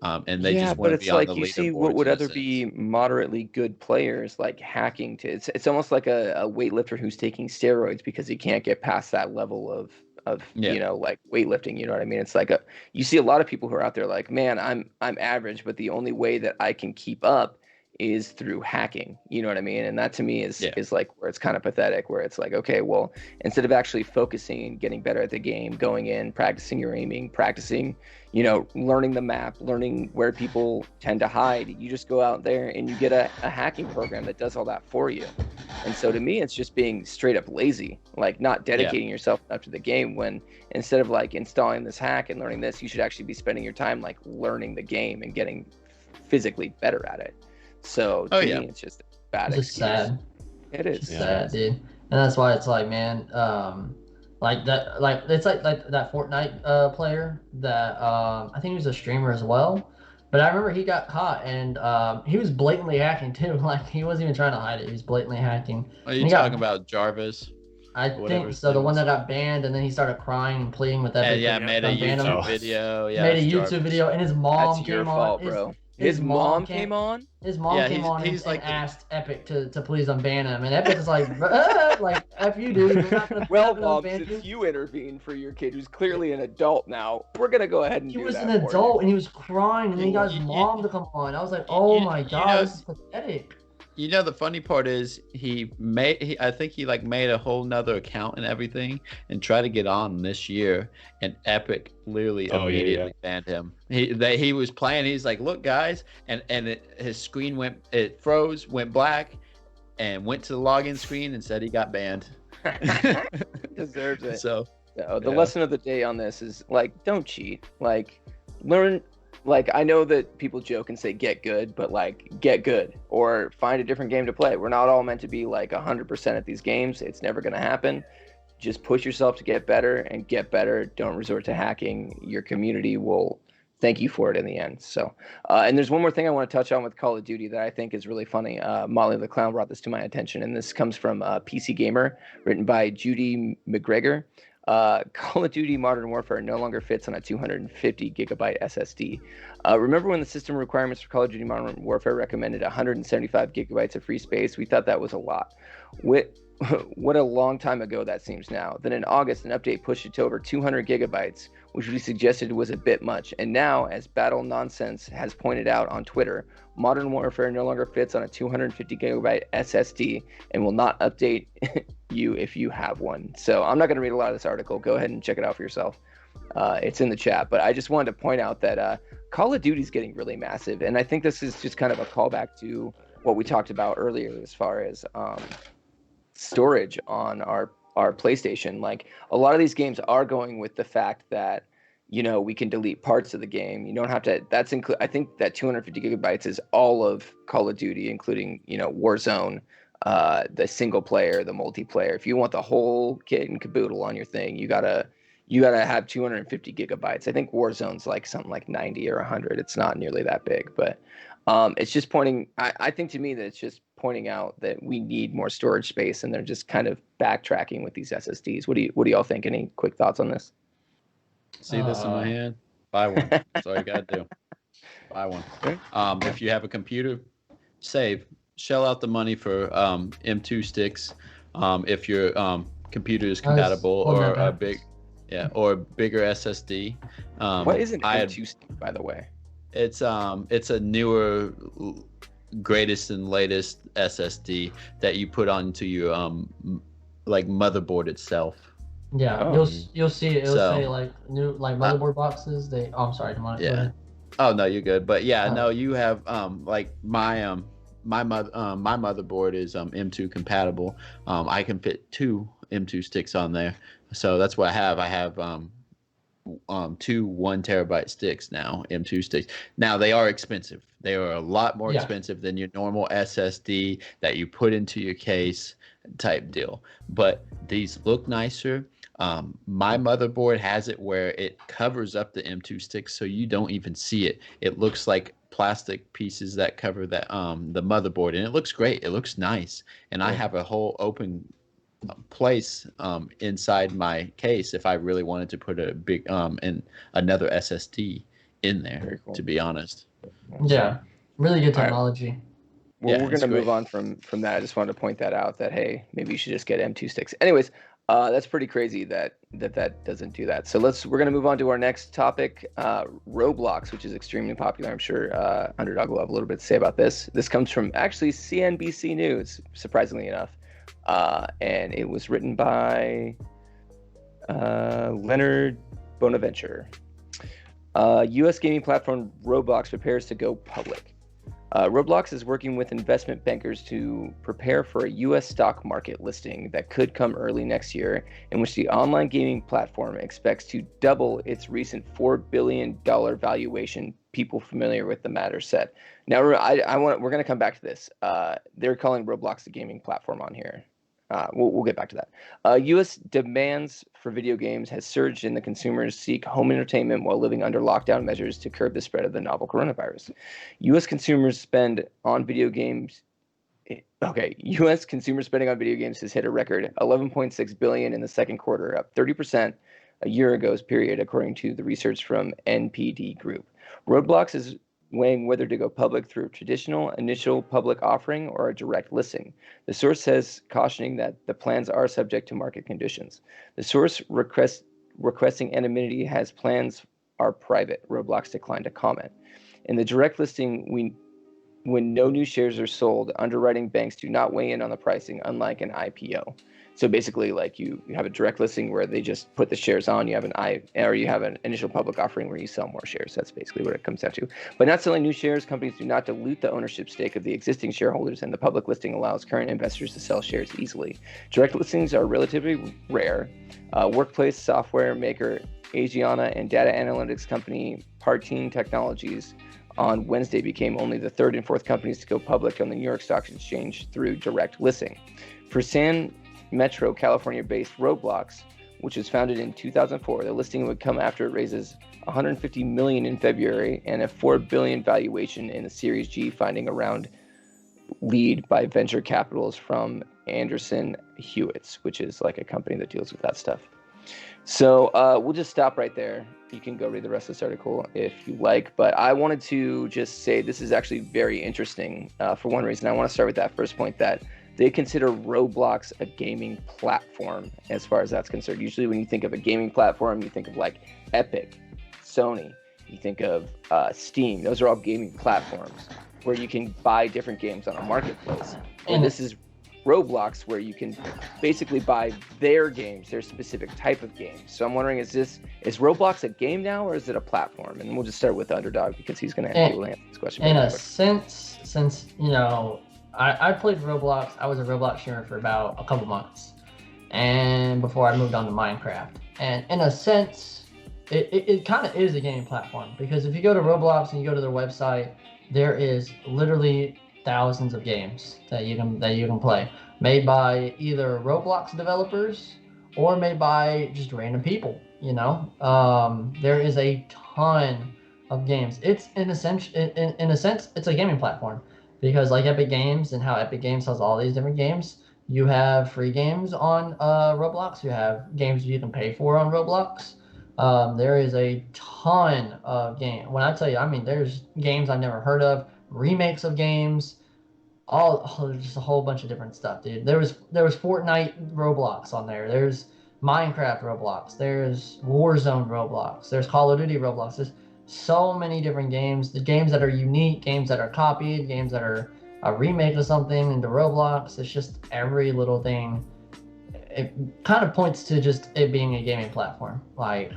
And they just want to be on the leaderboards. Yeah, but it's like you see what would other be moderately good players like hacking to. It's almost like a weightlifter who's taking steroids because he can't get past that level of like weightlifting. You know what I mean? It's like you see a lot of people who are out there like, man, I'm average, but the only way that I can keep up is through hacking. You know what I mean? And that to me is like where it's kind of pathetic, where it's like, okay, well, instead of actually focusing and getting better at the game, going in, practicing your aiming, practicing, learning the map, learning where people tend to hide, you just go out there and you get a hacking program that does all that for you. And so to me, it's just being straight up lazy, like not dedicating yourself enough to the game, when instead of like installing this hack and learning this, you should actually be spending your time like learning the game and getting physically better at it. So to me, it's just bad. It's just sad. It is sad, dude. And that's why it's like, man, like that, like it's like that Fortnite player that I think he was a streamer as well. But I remember he got caught, and he was blatantly hacking too. Like he wasn't even trying to hide it; he was blatantly hacking. Are you talking about Jarvis? I think so. The one that got banned, and then he started crying and pleading with Epic. Made a YouTube video. Made a YouTube video, and his mom That's your fault, bro. His mom came on. His mom came on and asked Epic to please unban him, and Epic is like, like F you, dude. Well, Mom, since you intervened for your kid, who's clearly an adult now, we're gonna go ahead and do that. He was an adult, and he was crying, and then he got his mom to come on. I was like, oh my god, this is pathetic. You know, the funny part is I think he like made a whole nother account and everything and tried to get on this year, and Epic literally immediately banned him. He was playing, he's like, look guys, and his screen froze, went black, and went to the login screen and said he got banned. Deserves it. So the lesson of the day on this is like, don't cheat. Like, learn. Like, I know that people joke and say get good, but like get good or find a different game to play. We're not all meant to be like 100% at these games. It's never going to happen. Just push yourself to get better and get better. Don't resort to hacking. Your community will thank you for it in the end. So, and there's one more thing I want to touch on with Call of Duty that I think is really funny. Molly the Clown brought this to my attention, and this comes from PC Gamer, written by Judy McGregor. Call of Duty Modern Warfare no longer fits on a 250 gigabyte SSD. Remember when the system requirements for Call of Duty Modern Warfare recommended 175 gigabytes of free space? We thought that was a lot. what a long time ago that seems now. Then in August, an update pushed it to over 200 gigabytes, which we suggested was a bit much. And now, as Battle Nonsense has pointed out on Twitter, Modern Warfare no longer fits on a 250 gigabyte SSD and will not update you if you have one. So I'm not going to read a lot of this article. Go ahead and check it out for yourself. It's in the chat. But I just wanted to point out that Call of Duty is getting really massive. And I think this is just kind of a callback to what we talked about earlier as far as storage on our PlayStation. Like, a lot of these games are going with the fact that, you know, we can delete parts of the game. You don't have to. I think that 250 gigabytes is all of Call of Duty, including, you know, Warzone, the single player, the multiplayer. If you want the whole kit and caboodle on your thing, you gotta have 250 gigabytes. I think Warzone's like something like 90 or 100. It's not nearly that big, but it's just pointing. I think to me that it's just pointing out that we need more storage space, and they're just kind of backtracking with these SSDs. What do y'all think? Any quick thoughts on this? See this in my hand? Buy one. That's all you gotta do. Buy one. If you have a computer, shell out the money for M2 sticks. If your computer is compatible or a bigger SSD. What is an M2 stick, by the way? It's a newer, greatest and latest SSD that you put onto your like motherboard itself. Yeah, you'll see it. It'll say like new motherboard boxes. I'm sorry, Demonic. Yeah. Oh no, you're good. But yeah, no, you have like my motherboard is M2 compatible. I can fit 2 M2 sticks on there, so that's what I have. I have 2 1 terabyte sticks now, M2 sticks. Now they are expensive. They are a lot more expensive than your normal SSD that you put into your case type deal. But these look nicer. My motherboard has it where it covers up the M2 sticks, so you don't even see it. It looks like plastic pieces that cover that the motherboard, and it looks great. It looks nice, and I have a whole open place inside my case if I really wanted to put a big and another SSD in there. Cool. To be honest, yeah, really good technology. Right. Well, we're going to move on from that. I just wanted to point that out, that hey, maybe you should just get M2 sticks. Anyways, that's pretty crazy that doesn't do that. So we're going to move on to our next topic, Roblox, which is extremely popular. I'm sure Underdog will have a little bit to say about this. This comes from actually CNBC News, surprisingly enough. And it was written by Leonard Bonaventure. U.S. gaming platform Roblox prepares to go public. Roblox is working with investment bankers to prepare for a U.S. stock market listing that could come early next year, in which the online gaming platform expects to double its recent $4 billion valuation. People familiar with the matter said. Now, we're going to come back to this. They're calling Roblox a gaming platform on here. We'll get back to that. U.S. demands for video games has surged, and the consumers seek home entertainment while living under lockdown measures to curb the spread of the novel coronavirus. U.S. consumers spend on video games. U.S. consumer spending on video games has hit a record $11.6 billion in the second quarter, up 30% a year ago's period, according to the research from NPD Group. Roblox is weighing whether to go public through a traditional initial public offering or a direct listing. The source says, cautioning that the plans are subject to market conditions. The source requesting anonymity has plans are private. Roblox declined to comment. In the direct listing, when no new shares are sold, underwriting banks do not weigh in on the pricing, unlike an IPO. So basically, like you have a direct listing where they just put the shares on. You have you have an initial public offering where you sell more shares. That's basically what it comes down to. By not selling new shares, companies do not dilute the ownership stake of the existing shareholders, and the public listing allows current investors to sell shares easily. Direct listings are relatively rare. Workplace software maker Asiana and data analytics company Partine Technologies on Wednesday became only the third and fourth companies to go public on the New York Stock Exchange through direct listing. For San Metro, California-based Roblox, which was founded in 2004, the listing would come after it raises $150 million in February and a $4 billion valuation in the Series G, finding a round lead by venture capitals from Anderson Hewitt, which is like a company that deals with that stuff. So we'll just stop right there. You can go read the rest of this article if you like, but I wanted to just say this is actually very interesting for one reason. I want to start with that first point, that they consider Roblox a gaming platform as far as that's concerned. Usually when you think of a gaming platform, you think of like Epic, Sony, you think of Steam. Those are all gaming platforms where you can buy different games on a marketplace. And this is Roblox, where you can basically buy their games, their specific type of games. So I'm wondering, is Roblox a game now, or is it a platform? And we'll just start with Underdog because he's going to answer this question. In a sense, since I played Roblox, I was a Roblox streamer for about a couple months, and before I moved on to Minecraft. And in a sense, it kind of is a gaming platform, because if you go to Roblox and you go to their website, there is literally thousands of games that you can play, made by either Roblox developers or made by just random people. There is a ton of games. It's in a sense, it's a gaming platform, because like Epic Games, and how Epic Games has all these different games. You have free games on Roblox. You have games you can pay for on Roblox. There is a ton of games. When I tell you, I mean, there's games I've never heard of, remakes of games, just a whole bunch of different stuff, dude. There was Fortnite Roblox on there. There's Minecraft Roblox. There's Warzone Roblox. There's Call of Duty Roblox. There's so many different games. The games that are unique, games that are copied, games that are a remake of something into Roblox. It's just every little thing. It kind of points to just it being a gaming platform. Like,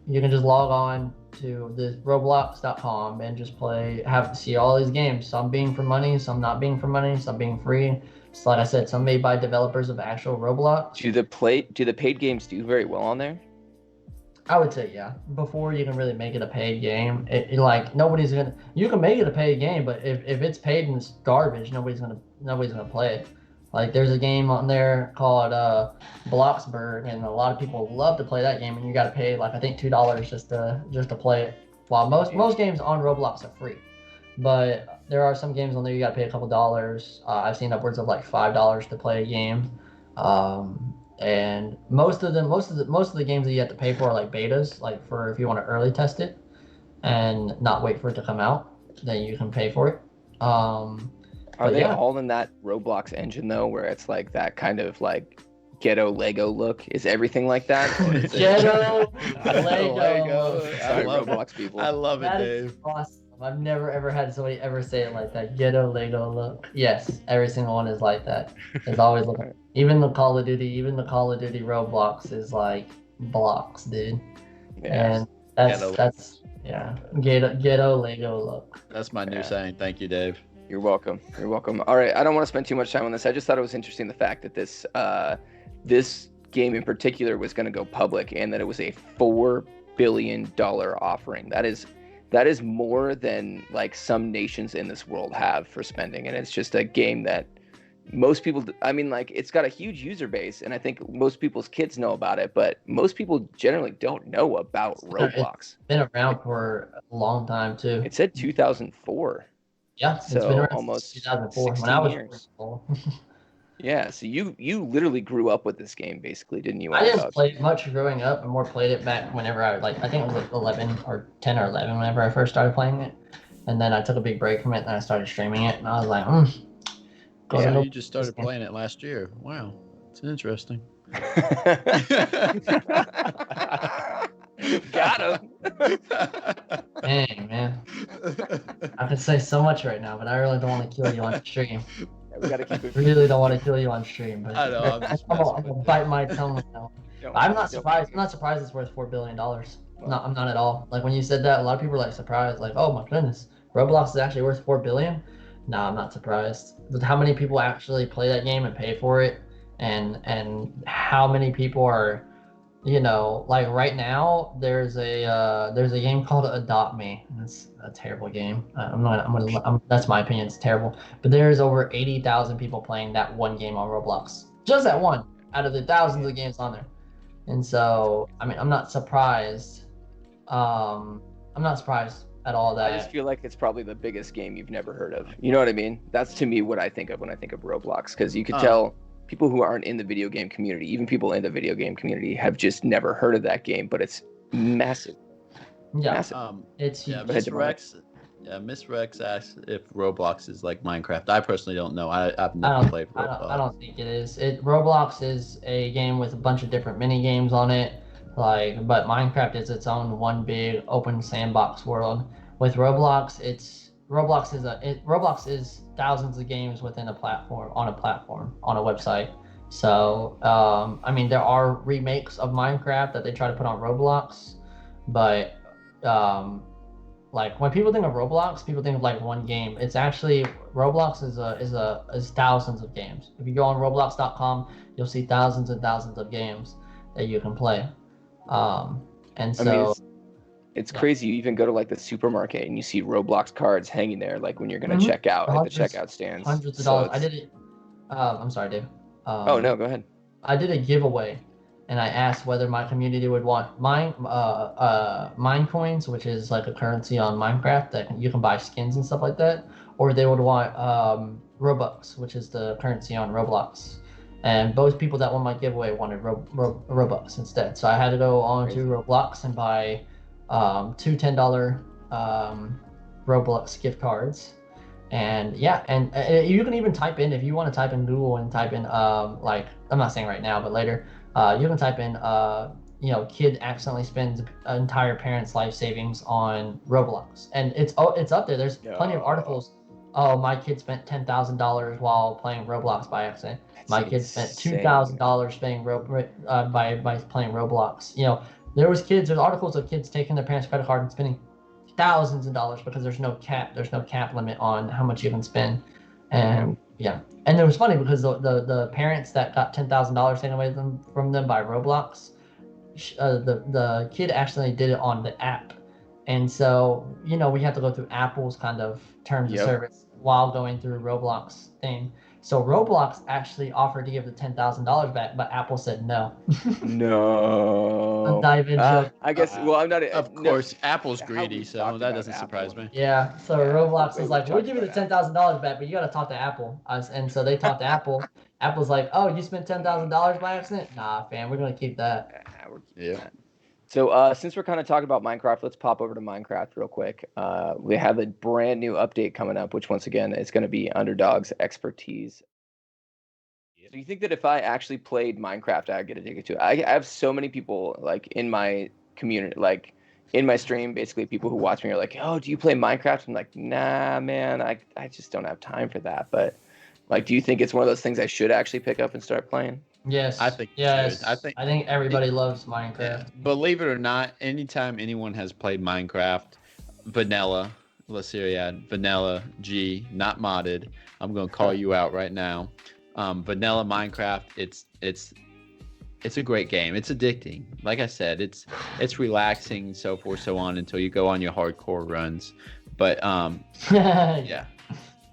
you can just log on to the roblox.com and just see all these games, some being for money, some not being for money, some being free. So like I said, some made by developers of actual Roblox. Do the paid games do very well on there? I would say yeah. Before you can really make it a paid game, you can make it a paid game, but if it's paid and it's garbage, nobody's gonna play it. Like, there's a game on there called Bloxburg, and a lot of people love to play that game, and you got to pay like I think $2 just to play it. While most games on Roblox are free, but there are some games on there you got to pay a couple dollars. I've seen upwards of like $5 to play a game, and most of the games that you have to pay for are like betas, like for if you want to early test it and not wait for it to come out, then you can pay for it. Are they all in that Roblox engine though, where it's like that kind of like ghetto Lego look? Is everything like that? Ghetto Lego. Sorry, Roblox people. I love it, Dave. Is awesome. I've never ever had somebody ever say it like that. Ghetto Lego look. Yes, every single one is like that. It's always looking. Even the Call of Duty Roblox is like blocks, dude. Yeah. And that's ghetto Lego look. That's my new saying. Thank you, Dave. You're welcome. All right, I don't want to spend too much time on this. I just thought it was interesting, the fact that this game in particular was going to go public, and that it was a $4 billion offering. That is more than like some nations in this world have for spending, and it's just a game that most people, I mean, like, it's got a huge user base, and I think most people's kids know about it, but most people generally don't know about Roblox. It's been around for a long time too. It said 2004. Yeah, it's been around almost 2004 when I was years. Yeah, so you literally grew up with this game, basically, didn't you? I didn't play it much growing up. I more played it back whenever I I think it was like 11 or 10 or 11 whenever I first started playing it, and then I took a big break from it and I started streaming it, and I was like, you just started playing it last year. Wow, it's interesting. Got him. Dang, man. I could say so much right now, but I really don't want to kill you on stream. Yeah, we gotta keep it. Really don't want to kill you on stream, but I know. I'm gonna bite my tongue now. I'm not surprised. I'm not surprised it's worth $4 billion. I'm not at all. Like, when you said that, a lot of people were like surprised, like, oh my goodness, Roblox is actually worth $4 billion. No, I'm not surprised. With how many people actually play that game and pay for it, and how many people are, like right now there's a game called Adopt Me. It's a terrible game. That's my opinion. It's terrible. But there's over 80,000 people playing that one game on Roblox. Just that one out of the thousands of games on there. And so, I mean, I'm not surprised. I'm not surprised at all that. I just feel like it's probably the biggest game you've never heard of. You know what I mean? That's, to me, what I think of when I think of Roblox, because you could tell people who aren't in the video game community, even people in the video game community, have just never heard of that game, but it's massive. Yeah, massive. it's yeah, huge. Yeah, Miss Rex asks if Roblox is like Minecraft. I personally don't know. I've I never don't, played I Roblox. don't think it is. Roblox is a game with a bunch of different mini games on it, but Minecraft is its own one big open sandbox world. With Roblox, Roblox is thousands of games within a platform on a website. So, I mean, there are remakes of Minecraft that they try to put on Roblox, but um, like when people think of Roblox, people think of like one game. It's actually Roblox is thousands of games. If you go on Roblox.com, you'll see thousands and thousands of games that you can play. Um, and I mean, so it's yeah. crazy. You even go to like the supermarket and you see Roblox cards hanging there, like when you're gonna Mhm. check out at the Hundreds, checkout stands. hundreds of So dollars. I it's. did it. I'm sorry, Dave. Oh no, go ahead. I did a giveaway, and I asked whether my community would want mine coins, which is like a currency on Minecraft that you can buy skins and stuff like that, or they would want Robux, which is the currency on Roblox. And both people that won my giveaway wanted Robux instead. So I had to go on to Roblox and buy two $10 Roblox gift cards. And yeah, and you can even type in, if you want to type in Google and type in like, I'm not saying right now, but later, you can type in kid accidentally spends entire parent's life savings on Roblox, and it's up there. There's plenty of articles. Oh, my kid spent $10,000 while playing Roblox by accident. My kid spent $2,000 playing by playing Roblox. There's articles of kids taking their parents' credit card and spending thousands of dollars because there's no cap limit on how much you can spend. And yeah, and it was funny because the parents that got $10,000 taken away from them by Roblox, the kid actually did it on the app. And so we have to go through Apple's kind of terms of service while going through Roblox thing. So Roblox actually offered to give the $10,000 back, but Apple said no. No. I'm not even joking. I guess. Well, I'm not. Of course, Apple's greedy, so that doesn't surprise me. Yeah. So Yeah, Roblox was we like, "We'll talked give you the about $10,000 back, but you got to talk to Apple." And so they talked to Apple. Apple's like, "Oh, you spent $10,000 by accident? Nah, fam, we're gonna keep that." Yeah. So since we're kind of talking about Minecraft, let's pop over to Minecraft real quick. We have a brand new update coming up, which once again is going to be Underdog's expertise. So you think that if I actually played Minecraft, I'd get addicted to it? I have so many people like in my community, like in my stream, basically people who watch me are like, "Oh, do you play Minecraft?" I'm like, "Nah, man, I just don't have time for that." But like, do you think it's one of those things I should actually pick up and start playing? Yes. I think you yes. should. I think everybody loves Minecraft. Yeah. Believe it or not, anytime anyone has played Minecraft, vanilla, let's hear vanilla G, not modded. I'm gonna call you out right now. Vanilla Minecraft, it's a great game. It's addicting. Like I said, it's relaxing, so forth, so on, until you go on your hardcore runs. But yeah,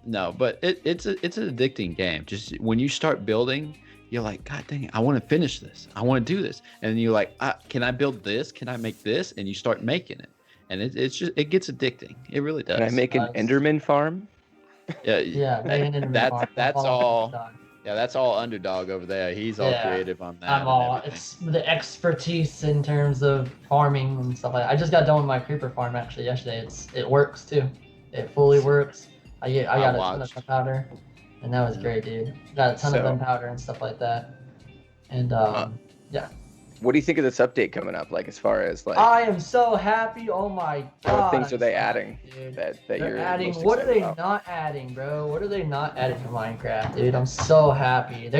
no, but it's an addicting game. Just when you start building, you're like, God dang it, I want to finish this. I want to do this. And then you're like, can I build this? Can I make this? And you start making it. And it gets addicting. It really does. Can I make an Enderman farm? Yeah, make an Enderman farm. That's all. Yeah, that's all Underdog over there. He's all creative on that. It's the expertise in terms of farming and stuff like that. I just got done with my creeper farm actually yesterday. It works too. It fully works. I got a ton of gunpowder, and that was great, dude. Got a ton of gunpowder and stuff like that. And yeah. What do you think of this update coming up? Like, as far as like, I am so happy. Oh my god. What things are they adding? Dude. That They're you're adding. most What are they about? not adding, bro? What are they not adding to Minecraft, dude? I'm so happy.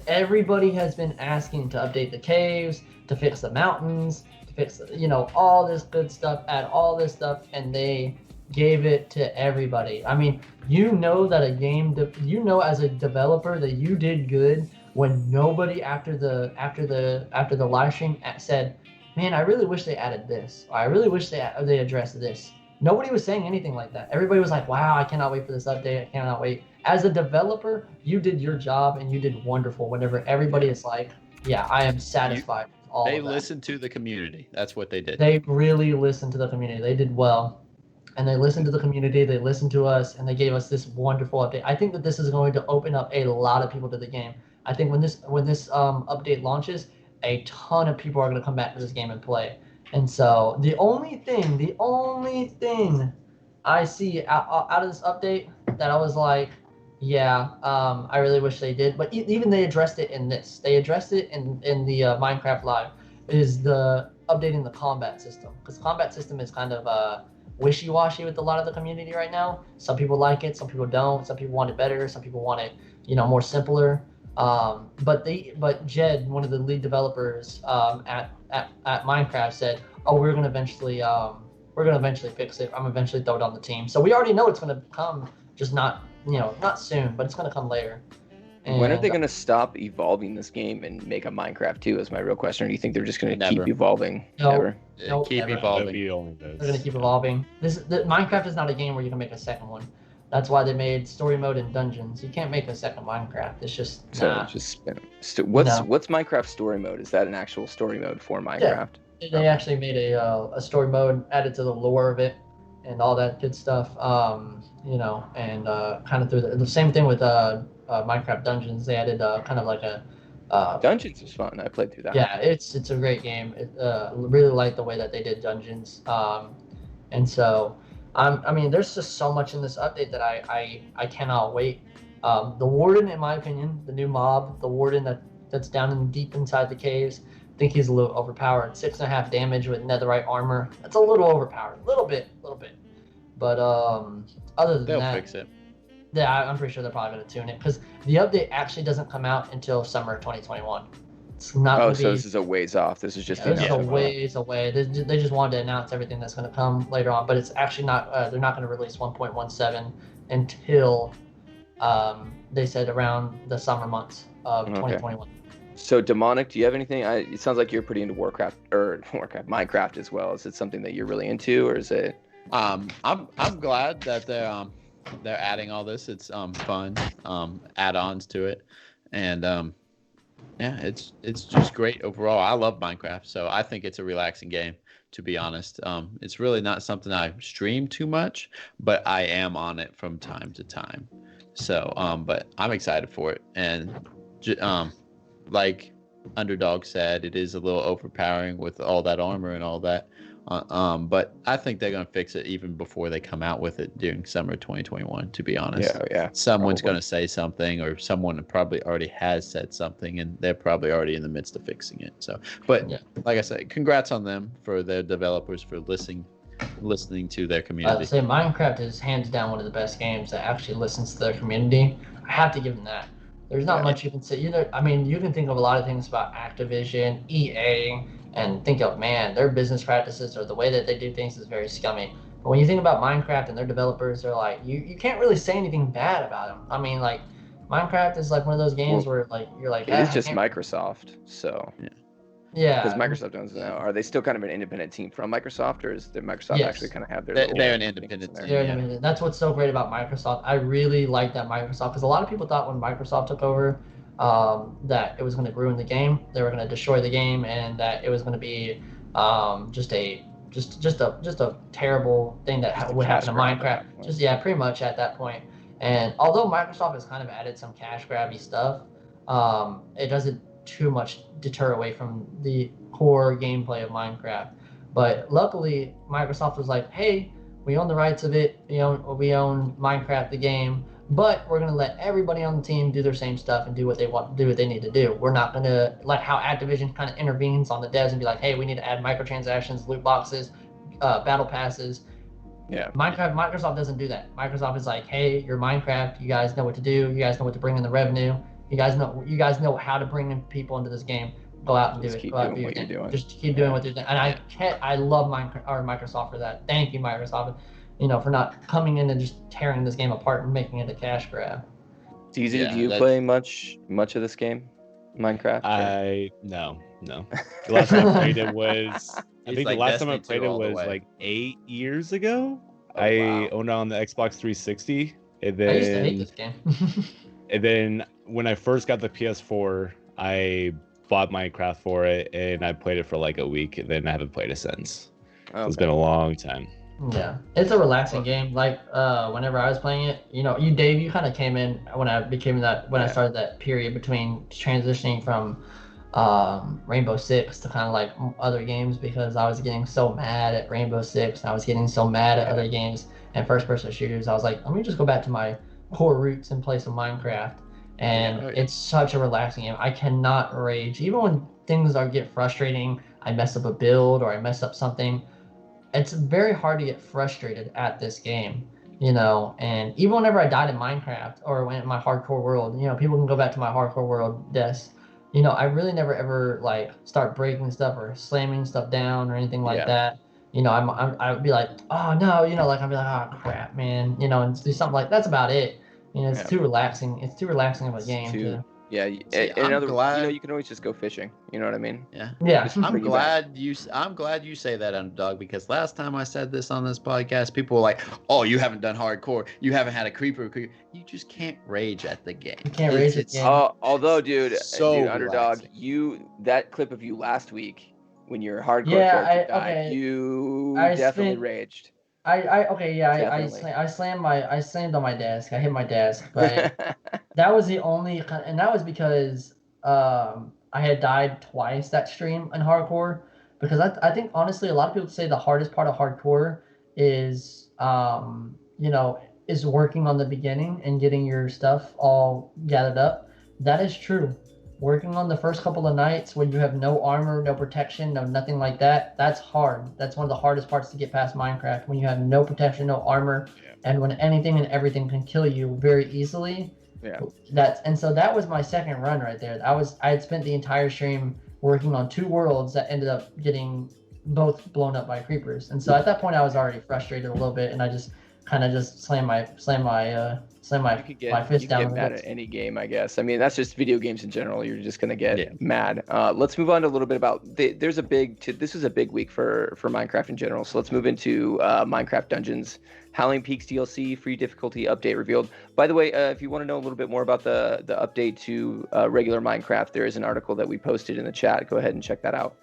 Everybody has been asking to update the caves, to fix the mountains, to fix all this good stuff, add all this stuff, and they gave it to everybody. I mean, that a game, as a developer that you did good when nobody after the live stream said, "Man, I really wish they added this. Or I really wish they addressed this." Nobody was saying anything like that. Everybody was like, "Wow, I cannot wait for this update. I cannot wait." As a developer, you did your job and you did wonderful. Whenever everybody is like, "Yeah, I am satisfied." They listened to the community. That's what they did. They really listened to the community. They did well. And they listened to the community, they listened to us, and they gave us this wonderful update. I think that this is going to open up a lot of people to the game. I think when this update launches, a ton of people are going to come back to this game and play. And so the only thing I see out of this update that I was like, yeah, I really wish they did. But even they addressed it in this. They addressed it in the Minecraft Live. Is the updating the combat system, because combat system is kind of wishy-washy with a lot of the community right now. Some people like it, some people don't. Some people want it better, some people want it, more simpler. But Jed, one of the lead developers at Minecraft, said, "Oh, we're gonna eventually fix it. I'm eventually throw it on the team." So we already know it's gonna come, just not not soon, but it's gonna come later. And when are they going to stop evolving this game and make a Minecraft 2 is my real question. Or do you think they're just going to keep evolving? Never. Nope, keep never. evolving. They're going to keep evolving. Minecraft is not a game where you can make a second one. That's why they made story mode and dungeons. You can't make a second Minecraft. It's just what's Minecraft story mode? Is that an actual story mode for Minecraft? Yeah. They actually made a story mode, added to the lore of it, and all that good stuff. And kind of through the same thing with Minecraft Dungeons. They added kind of like a Dungeons is fun. I played through that. Yeah, it's a great game. Really like the way that they did Dungeons. And so there's just so much in this update that I cannot wait. The Warden, in my opinion, the new mob, the Warden that's down deep inside the caves, I think he's a little overpowered. 6.5 damage with netherite armor. That's a little overpowered. A little bit. But other than They'll that, fix it. Yeah, I'm pretty sure they're probably going to tune it, because the update actually doesn't come out until summer of 2021. It's not. Oh, so this is a ways off. This is just this is a ways away. They just wanted to announce everything that's going to come later on, but it's actually not. They're not going to release 1.17 until they said around the summer months of 2021. So Demonic, do you have anything? It sounds like you're pretty into Minecraft as well. Is it something that you're really into, or is it? I'm glad that they're adding all this. It's fun, add-ons to it, and yeah, it's just great overall. I love Minecraft, so I think it's a relaxing game, to be honest. It's really not something I stream too much, but I am on it from time to time. So but I'm excited for it, and like Underdog said, it is a little overpowering with all that armor and all that. But I think they're gonna fix it even before they come out with it during summer 2021. To be honest, yeah. Someone's gonna say something, or someone probably already has said something, and they're probably already in the midst of fixing it. So, but like I said, congrats on them for their developers for listening to their community. I'd say Minecraft is hands down one of the best games that actually listens to their community. I have to give them that. There's not much you can say. You can think of a lot of things about Activision, EA. And think of, man, their business practices or the way that they do things is very scummy. But when you think about Minecraft and their developers, they're like, you can't really say anything bad about them. I mean, like, Minecraft is like one of those games where like you're like, it's just Microsoft, so yeah. Because Microsoft owns it now. Are they still kind of an independent team from Microsoft, or is Microsoft actually kind of have their? They're an independent team. That's what's so great about Microsoft. I really like that Microsoft, because a lot of people thought when Microsoft took over, that it was going to ruin the game. They were going to destroy the game, and that it was going to be just a terrible thing that would happen to Minecraft. Pretty much at that point. And although Microsoft has kind of added some cash grabby stuff, it doesn't too much deter away from the core gameplay of Minecraft. But luckily, Microsoft was like, hey, we own the rights of it. We own Minecraft the game. But we're going to let everybody on the team do their same stuff and do what they want, do what they need to do. We're not going to let how Activision kind of intervenes on the devs and be like, hey, we need to add microtransactions, loot boxes, battle passes. Yeah. Microsoft doesn't do that. Microsoft is like, hey, you're Minecraft. You guys know what to do. You guys know what to bring in the revenue. You guys know how to bring in people into this game. Go out and do it. Go out and do your thing. Just keep doing what you're doing. And I love Microsoft for that. Thank you, Microsoft. For not coming in and just tearing this game apart and making it a cash grab. DZ, do you play much of this game, Minecraft? No. The last time I played it was the last time I played it was like 8 years ago. I owned it on the Xbox 360, and then I used to hate this game. And then when I first got the PS4, I bought Minecraft for it, and I played it for like a week, and then I haven't played it since. Okay. So it's been a long time. Yeah, it's a relaxing game. Like whenever I was playing it, Dave, you kind of came in when I started that period between transitioning from Rainbow Six to kind of like other games because I was getting so mad at Rainbow Six. I was getting so mad at other games and first-person shooters. I was like, let me just go back to my core roots and play some Minecraft. And it's such a relaxing game. I cannot rage, even when things are get frustrating. I mess up a build or I mess up something. It's very hard to get frustrated at this game, and even whenever I died in Minecraft or went in my hardcore world, people can go back to my hardcore world deaths. I really never ever like start breaking stuff or slamming stuff down or anything like that. I would be like, oh no, like I'd be like, oh crap, man, and do something like that's about it. It's too relaxing. It's too relaxing of a game to. Yeah, See, in glad, you can always just go fishing. You know what I mean? Yeah. I'm glad you say that, Underdog, because last time I said this on this podcast, people were like, "Oh, you haven't done hardcore. You haven't had a creeper. You just can't rage at the game. You can't rage at the game." Although, dude, Underdog, relaxing. that clip of you last week when your hardcore character died, you definitely raged. I slammed on my desk. I hit my desk, but that was the only, and that was because I had died twice that stream in hardcore. Because I think honestly, a lot of people say the hardest part of hardcore is is working on the beginning and getting your stuff all gathered up. That is true. Working on the first couple of nights when you have no armor, no protection, no nothing like that, that's hard. That's one of the hardest parts to get past Minecraft, when you have no protection, no armor, and when anything and everything can kill you very easily. So that was my second run right there. I had spent the entire stream working on 2 worlds that ended up getting both blown up by creepers. And so at that point I was already frustrated a little bit, and I just kind of just slam my fist down. You get mad at any game, I guess. I mean, that's just video games in general. You're just gonna get mad. Let's move on to a little bit about. This was a big week for Minecraft in general. So let's move into Minecraft Dungeons. Howling Peaks DLC free difficulty update revealed. By the way, if you want to know a little bit more about the update to regular Minecraft, there is an article that we posted in the chat. Go ahead and check that out.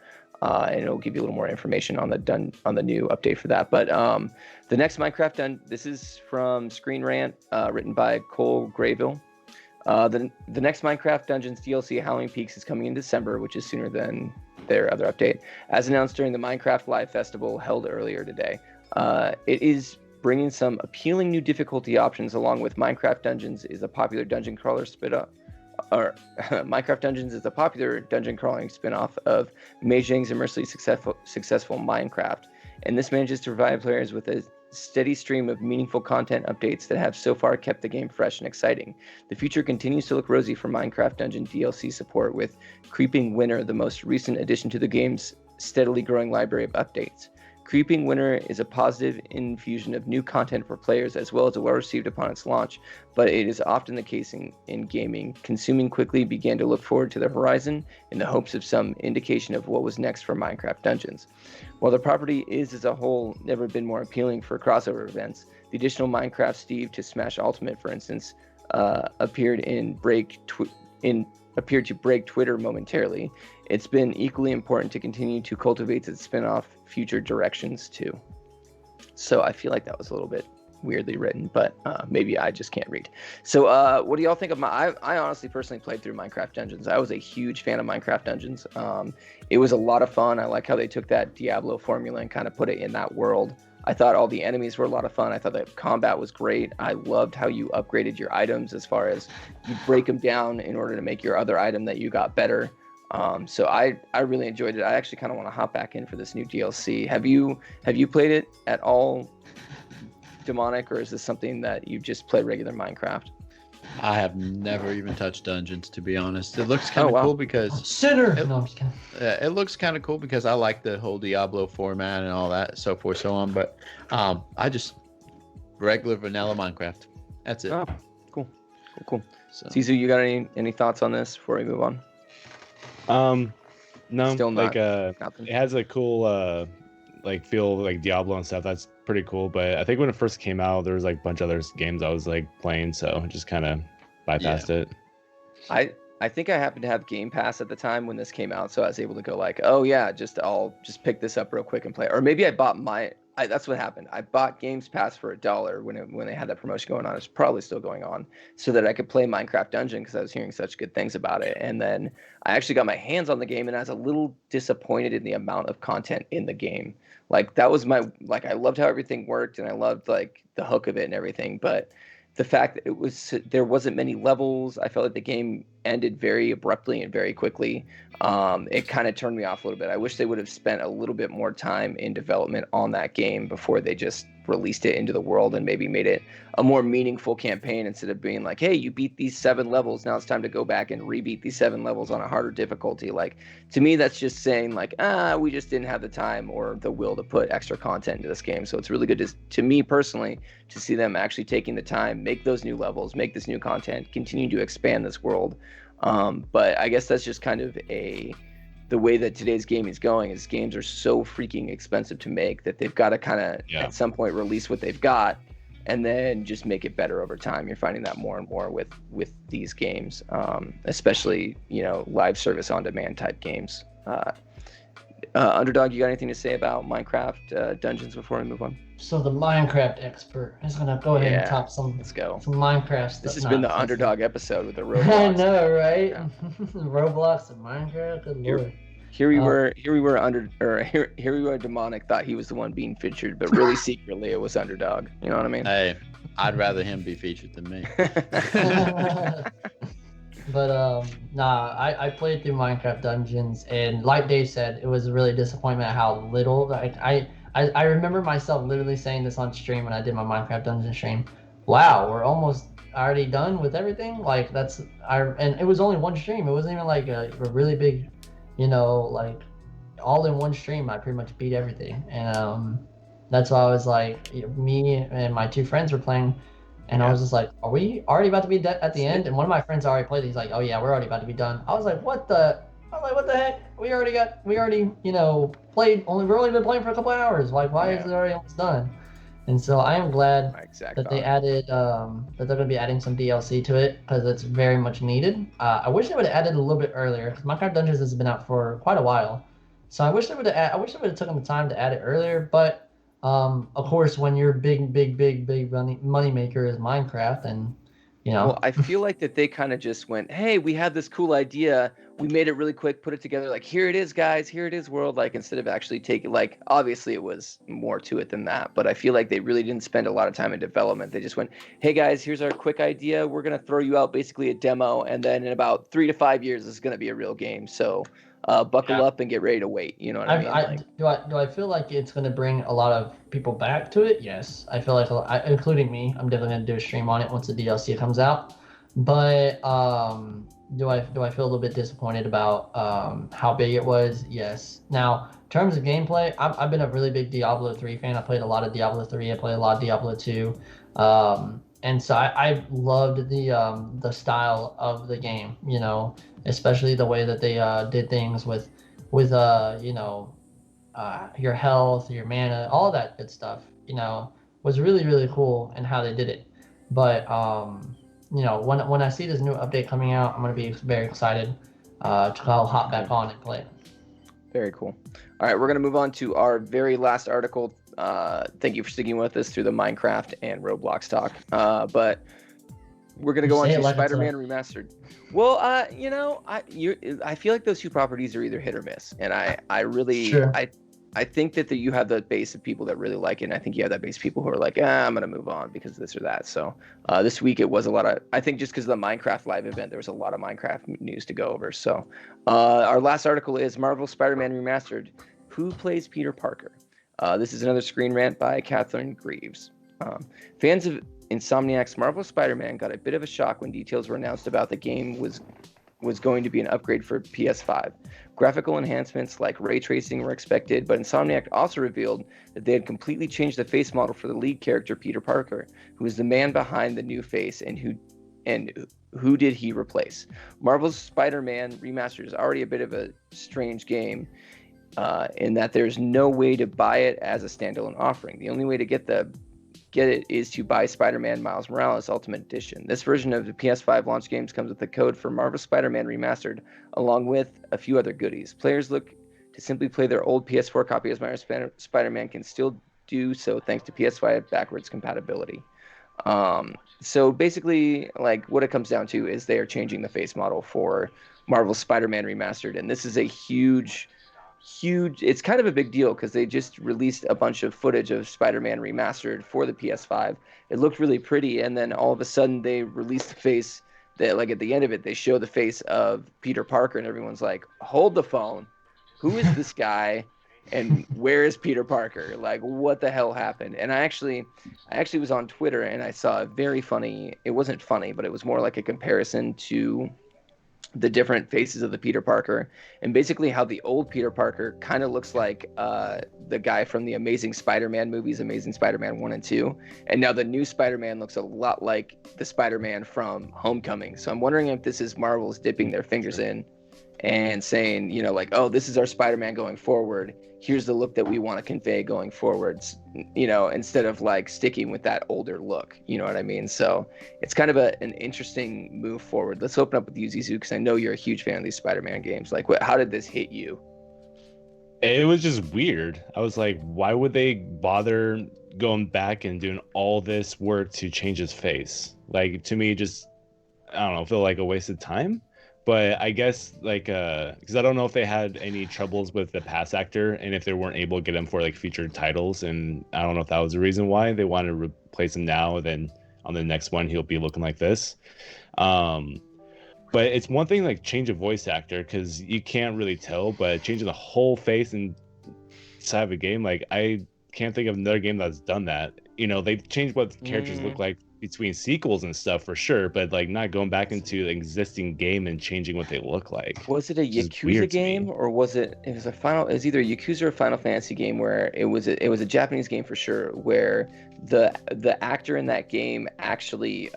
And it'll give you a little more information on the new update for that. But the next Minecraft this is from Screen Rant, written by Cole Grayville. The next Minecraft Dungeons DLC, Howling Peaks, is coming in December, which is sooner than their other update, as announced during the Minecraft Live Festival held earlier today. It is bringing some appealing new difficulty options, along with Minecraft Dungeons is a popular dungeon crawler Minecraft Dungeons is a popular dungeon crawling spin-off of Mage Zhang's immensely successful Minecraft, and this manages to provide players with a steady stream of meaningful content updates that have so far kept the game fresh and exciting. The future continues to look rosy for Minecraft Dungeon DLC support, with Creeping Winter the most recent addition to the game's steadily growing library of updates. Creeping Winter is a positive infusion of new content for players, as well as well received upon its launch, but it is often the case in gaming. Consuming quickly began to look forward to the horizon in the hopes of some indication of what was next for Minecraft Dungeons. While the property is as a whole never been more appealing for crossover events, the additional Minecraft Steve to Smash Ultimate, for instance, appeared to break Twitter momentarily. It's been equally important to continue to cultivate its spin-off future directions too. So I feel like that was a little bit weirdly written, but maybe I just can't read. So what do y'all think of I honestly personally played through Minecraft Dungeons. I was a huge fan of Minecraft Dungeons. It was a lot of fun. I like how they took that Diablo formula and kind of put it in that world. I thought all the enemies were a lot of fun. I thought the combat was great. I loved how you upgraded your items, as far as you break them down in order to make your other item that you got better. So I really enjoyed it. I actually kind of want to hop back in for this new DLC. Have you played it at all, Demonic, or is this something that you just play regular Minecraft? I have never even touched Dungeons, to be honest. It looks kind of cool because Sinner. No, I'm just kidding. It looks kind of cool because I like the whole Diablo format and all that, so forth, so on. But I just regular vanilla Minecraft. That's it. Oh, cool. So, Zizu, you got any thoughts on this before we move on? No. Still not. It has a cool feel like Diablo and stuff. That's pretty cool. But I think when it first came out, there was like a bunch of other games I was like playing, so I just kind of bypassed it. I think I happened to have Game Pass at the time when this came out, so I was able to go like, oh yeah, I'll just pick this up real quick and play. Or maybe I bought that's what happened. I bought Games Pass for $1 when they had that promotion going on. It's probably still going on, so that I could play Minecraft Dungeon because I was hearing such good things about it. And then I actually got my hands on the game, and I was a little disappointed in the amount of content in the game. Like that was my like I loved how everything worked, and I loved like the hook of it and everything, but the fact that there wasn't many levels, I felt like the game ended very abruptly and very quickly. It kind of turned me off a little bit. I wish they would have spent a little bit more time in development on that game before they just released it into the world and maybe made it a more meaningful campaign instead of being like, hey, you beat these 7 levels. Now it's time to go back and rebeat these 7 levels on a harder difficulty. Like, to me, that's just saying like, we just didn't have the time or the will to put extra content into this game. So it's really good to me personally to see them actually taking the time, make those new levels, make this new content, continue to expand this world. But I guess that's just kind of the way that today's gaming is going, is games are so freaking expensive to make that they've got to kind of at some point release what they've got and then just make it better over time. You're finding that more and more with these games, especially, live service on demand type games. Underdog, you got anything to say about Minecraft Dungeons before we move on? So the Minecraft expert is gonna go ahead and top Let's go. some Minecraft stuff. This has been the Underdog episode with the Roblox. I know, right? Yeah. Roblox and Minecraft. Good lord. Here we were Demonic thought he was the one being featured, but really secretly it was Underdog. You know what I mean? Hey, I'd rather him be featured than me. But I played through Minecraft Dungeons, and like Dave said, it was a really disappointment at how little. I remember myself literally saying this on stream when I did my Minecraft Dungeon stream. Wow, we're almost already done with everything. Like and it was only one stream. It wasn't even like a really big, like all in one stream. I pretty much beat everything, and that's why I was like, me and my 2 friends were playing. And I was just like, are we already about to be at the end? And one of my friends already played. He's like, oh yeah, we're already about to be done. I was like, what the heck? We already, played. We've only been playing for a couple hours. Like, why is it already almost done? And so I am glad that they added, that they're going to be adding some DLC to it, because it's very much needed. I wish they would have added a little bit earlier, because Minecraft Dungeons has been out for quite a while. So I wish they would have taken the time to add it earlier, but of course, when your big money maker is Minecraft, and Well, I feel like that they kind of just went, hey, we had this cool idea, we made it really quick, put it together, like, here it is, guys, here it is, world. Like, instead of actually taking, like, obviously it was more to it than that, but I feel like they really didn't spend a lot of time in development. They just went, hey guys, here's our quick idea, we're gonna throw you out basically a demo, and then in about 3 to 5 years this is gonna be a real game. So buckle up and get ready to wait. You know what I mean? Do I feel like it's going to bring a lot of people back to it? Yes, I feel like including me. I'm definitely going to do a stream on it once the DLC comes out. But do I feel a little bit disappointed about how big it was? Yes. Now, in terms of gameplay, I've been a really big Diablo 3 fan. I played a lot of Diablo 3. I played a lot of Diablo 2. And so I loved the style of the game, especially the way that they did things with your health, your mana, all that good stuff, was really, really cool in how they did it. But when I see this new update coming out, I'm going to be very excited to hop back on and play it. Very cool. All right, we're going to move on to our very last article. Thank you for sticking with us through the Minecraft and Roblox talk. But we're going to go on to Spider-Man Remastered. Well, I feel like those 2 properties are either hit or miss. And I really, sure. I think that you have the base of people that really like it. And I think you have that base of people who are like, I'm going to move on because of this or that. So this week it was a lot of, I think just because of the Minecraft live event, there was a lot of Minecraft news to go over. So our last article is Marvel Spider-Man Remastered. Who plays Peter Parker? This is another screen rant by Catherine Greaves. Fans of Insomniac's Marvel Spider-Man got a bit of a shock when details were announced about the game was going to be an upgrade for PS5. Graphical enhancements like ray tracing were expected, but Insomniac also revealed that they had completely changed the face model for the lead character, Peter Parker, who is the man behind the new face and who did he replace? Marvel's Spider-Man Remastered is already a bit of a strange game in that there's no way to buy it as a standalone offering. The only way to get it is to buy Spider-Man Miles Morales Ultimate Edition. This version of the PS5 launch games comes with the code for Marvel Spider-Man Remastered, along with a few other goodies. Players look to simply play their old PS4 copy as Spider-Man can still do so thanks to PS5 backwards compatibility. So basically, like what it comes down to is they are changing the face model for Marvel's Spider-Man Remastered, and this is a huge, huge. It's kind of a big deal because they just released a bunch of footage of Spider-Man Remastered for the PS5. It looked really pretty, and then all of a sudden they released the face that, like at the end of it, they show the face of Peter Parker, and everyone's like, "Hold the phone, who is this guy?" And where is Peter Parker? Like, what the hell happened? And I actually was on Twitter and I saw a very funny. It wasn't funny, but it was more like a comparison to the different faces of the Peter Parker, and basically how the old Peter Parker kind of looks like the guy from the Amazing Spider-Man movies, Amazing Spider-Man 1 and 2, and now the new Spider-Man looks a lot like the Spider-Man from Homecoming. So I'm wondering if this is Marvel's dipping their fingers in and saying, you know, like, oh, this is our Spider-Man going forward. Here's the look that we want to convey going forwards, you know, instead of like sticking with that older look. You know what I mean? So it's kind of an interesting move forward. Let's open up with you, Zizou, because I know you're a huge fan of these Spider-Man games. Like, how did this hit you? It was just weird. I was like, why would they bother going back and doing all this work to change his face? Like, to me, just, I don't know, feel like a waste of time. But I guess, like, because I don't know if they had any troubles with the past actor and if they weren't able to get him for, like, featured titles. And I don't know if that was the reason why they wanted to replace him now. Then on the next one, he'll be looking like this. But it's one thing, like, change a voice actor because you can't really tell. But changing the whole face inside of a game, like, I can't think of another game that's done that. You know, they've changed what characters look like between sequels and stuff for sure, but like not going back into the existing game and changing what they look like. Was it a Yakuza game or was it was either a Yakuza or Final Fantasy game where it was a Japanese game for sure, where the actor in that game actually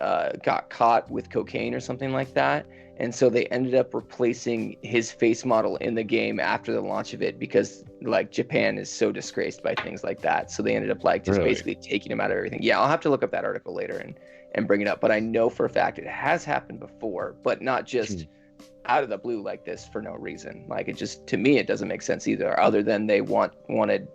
got caught with cocaine or something like that, and so they ended up replacing his face model in the game after the launch of it because like Japan is so disgraced by things like that. So they ended up like just basically taking him out of everything. Yeah, I'll have to look up that article later and bring it up. But I know for a fact it has happened before, but not just out of the blue like this for no reason. Like, it just, to me, it doesn't make sense either, other than they wanted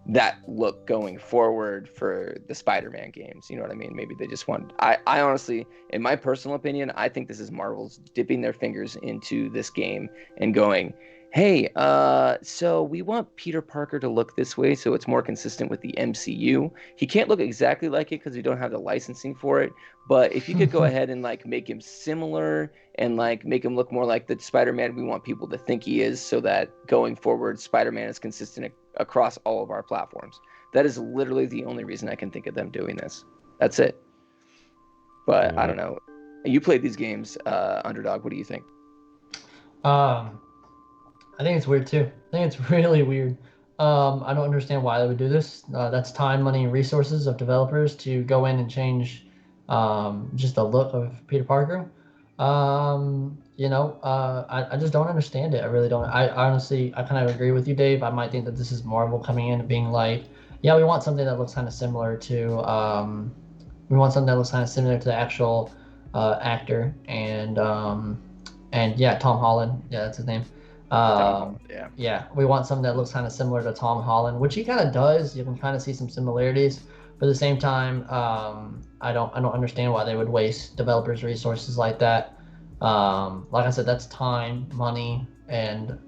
that look going forward for the Spider-Man games. You know what I mean? Maybe they just want. I honestly, in my personal opinion, I think this is Marvel's dipping their fingers into this game and going, hey, so we want Peter Parker to look this way so it's more consistent with the MCU. He can't look exactly like it because we don't have the licensing for it, but if you could go ahead and like make him similar and like make him look more like the Spider-Man we want people to think he is, so that going forward Spider-Man is consistent across all of our platforms. That is literally the only reason I can think of them doing this. That's it. But I don't know. You played these games, Underdog. What do you think? I think it's weird too. I think it's really weird. I don't understand why they would do this. That's time, money, and resources of developers to go in and change just the look of Peter Parker. I just don't understand it. I really don't. I honestly, I kind of agree with you, Dave. I might think that this is Marvel coming in and being like, yeah, we want something that looks kind of similar to, the actual actor, and yeah, Tom Holland. Yeah, that's his name. Yeah, we want something that looks kind of similar to Tom Holland, which he kind of does. You can kind of see some similarities, but at the same time, I don't understand why they would waste developers' resources like that. Like I said, that's time, money, and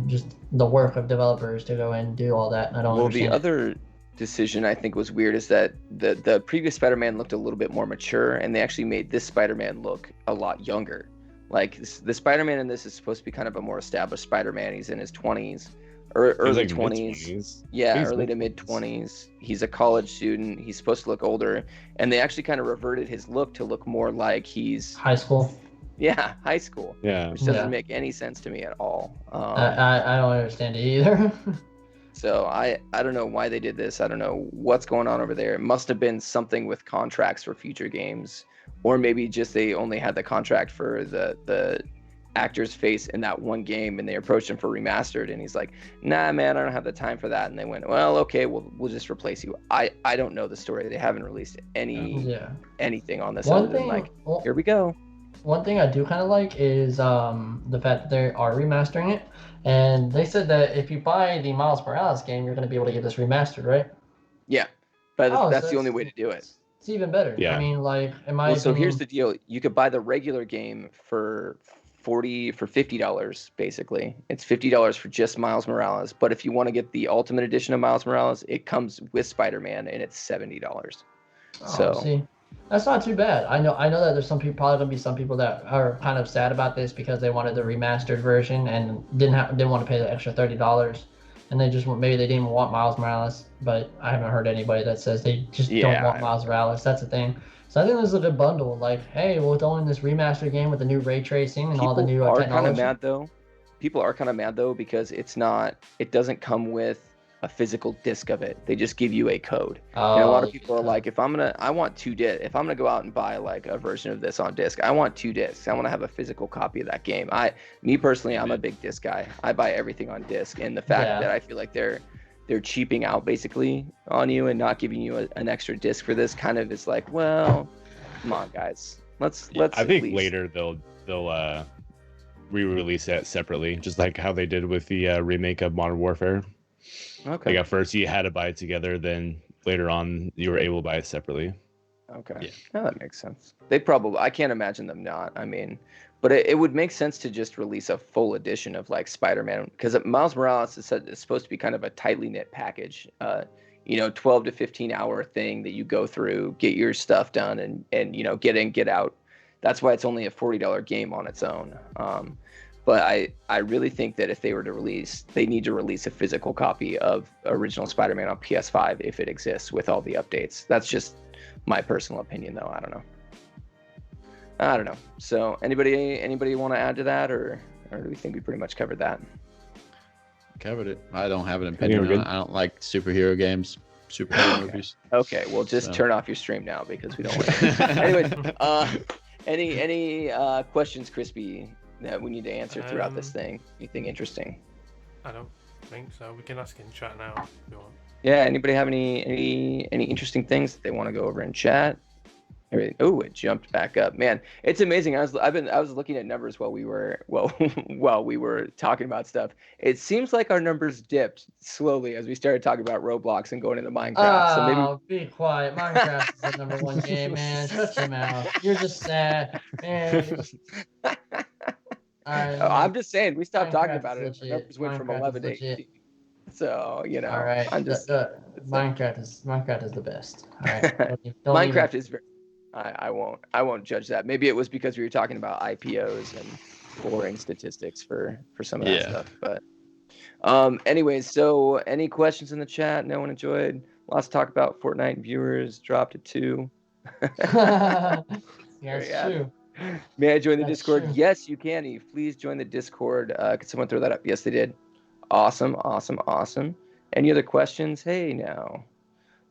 just the work of developers to go in and do all that. And I don't understand. Well, the other decision I think was weird is that the previous Spider-Man looked a little bit more mature, and they actually made this Spider-Man look a lot younger. Like, the Spider-Man in this is supposed to be kind of a more established Spider-Man. He's in his 20s, or early like 20s. Yeah, early to mid 20s. He's a college student. He's supposed to look older, and they actually kind of reverted his look to look more like he's high school. Yeah, high school. Yeah, which doesn't make any sense to me at all. I don't understand it either. So I don't know why they did this. I don't know what's going on over there. It must have been something with contracts for future games. Or maybe just they only had the contract for the actor's face in that one game, and they approached him for remastered, and he's like, nah, man, I don't have the time for that. And they went, well, okay, we'll just replace you. I don't know the story. They haven't released anything on this other than like, here we go. One thing I do kind of like is the fact that they are remastering it. And they said that if you buy the Miles Morales game, you're going to be able to get this remastered, right? Yeah, but Oh, that's so the only it's- way to do it. It's even better. Yeah. I mean, like, in my Well, so opinion, here's the deal: you could buy the regular game for $50, basically. It's $50 for just Miles Morales. But if you want to get the Ultimate Edition of Miles Morales, it comes with Spider-Man, and it's $70. So see, that's not too bad. I know that there's some people, probably gonna be some people that are kind of sad about this because they wanted the remastered version and didn't want to pay the extra $30, and they just maybe they didn't even want Miles Morales. But I haven't heard anybody that says they just don't Yeah, want Miles Morales. That's the thing. So I think this is a good bundle. Like, hey, we're throwing this remastered game with the new ray tracing and all the new people are kind technology. of mad though. People are kind of mad though because it doesn't come with a physical disc of it. They just give you a code. And a lot of people are like, if I want 2 discs. If I'm gonna go out and buy like a version of this on disc, I want 2 discs. I want to have a physical copy of that game. Me personally, I'm a big disc guy. I buy everything on disc, and the fact that I feel like they're cheaping out basically on you and not giving you an extra disc for this kind of is like, well, come on guys, let's. I think later they'll re-release it separately, just like how they did with the remake of Modern Warfare. Okay. Like at first you had to buy it together, then later on you were able to buy it separately. Okay. Yeah. Oh, that makes sense. I can't imagine them not. I mean, but it would make sense to just release a full edition of like Spider-Man, because Miles Morales is supposed to be kind of a tightly knit package. 12 to 15 hour thing that you go through, get your stuff done, and get in, get out. That's why it's only a $40 game on its own. But I really think that if they were to release, they need to release a physical copy of original Spider-Man on PS5 if it exists with all the updates. That's just my personal opinion, though. I don't know. So anybody want to add to that, or do we think we pretty much covered that? Covered it. I don't have an opinion on it. I don't like superhero games, superhero movies. Okay, well, just turn off your stream now because we don't want to. Anyways, any questions, Crispy, that we need to answer throughout this thing? Anything interesting? I don't think so. We can ask in chat now if you want. Yeah, anybody have any interesting things that they want to go over in chat? Oh, it jumped back up. Man, it's amazing. I was looking at numbers while we were talking about stuff. It seems like our numbers dipped slowly as we started talking about Roblox and going into Minecraft. Be quiet. Minecraft is the number 1 game, man. Shut your mouth. You're just sad, man. I'm just saying, we stopped talking about it. Legit. Numbers went from 11 to 18. So, all right. I'm just Minecraft is the best. All right. Don't Minecraft is very. I won't judge that. Maybe it was because we were talking about IPOs and boring statistics for some of that stuff. But anyways, so any questions in the chat? No one enjoyed. Lots to talk about. Fortnite viewers dropped to 2. Yeah, it's true. May I join the That's Discord? true. Yes, you can, Eve. Please join the Discord. Could someone throw that up? Yes, they did. Awesome. Any other questions? Hey, now.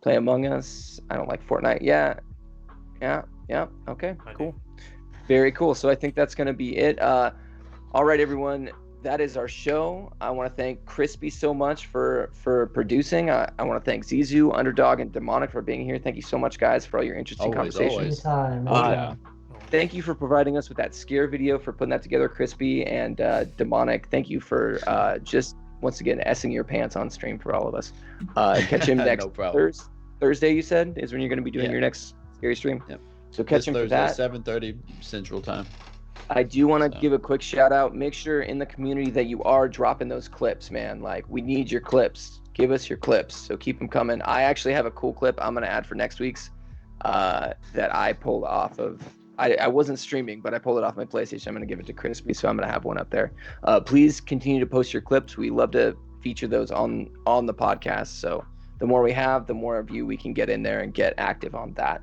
Play Among Us. I don't like Fortnite. Yeah. Okay, cool. Very cool. So I think that's going to be it. All right, everyone. That is our show. I want to thank Crispy so much for producing. I want to thank Zizu, Underdog, and Demonic for being here. Thank you so much, guys, for all your interesting conversations. Anytime. Thank you for providing us with that scare video, for putting that together, Crispy, and Demonic. Thank you for just, once again, essing your pants on stream for all of us. Catch him next Thursday, you said, is when you're going to be doing your next scary stream. Yep. So catch him for that. 7:30 Central Time. I do want to give a quick shout out. Make sure in the community that you are dropping those clips, man. Like, we need your clips. Give us your clips. So keep them coming. I actually have a cool clip I'm going to add for next week's that I pulled off of. I wasn't streaming, but I pulled it off my PlayStation. I'm going to give it to Crispy, so I'm going to have one up there. Please continue to post your clips. We love to feature those on the podcast. So the more we have, the more of you we can get in there and get active on that.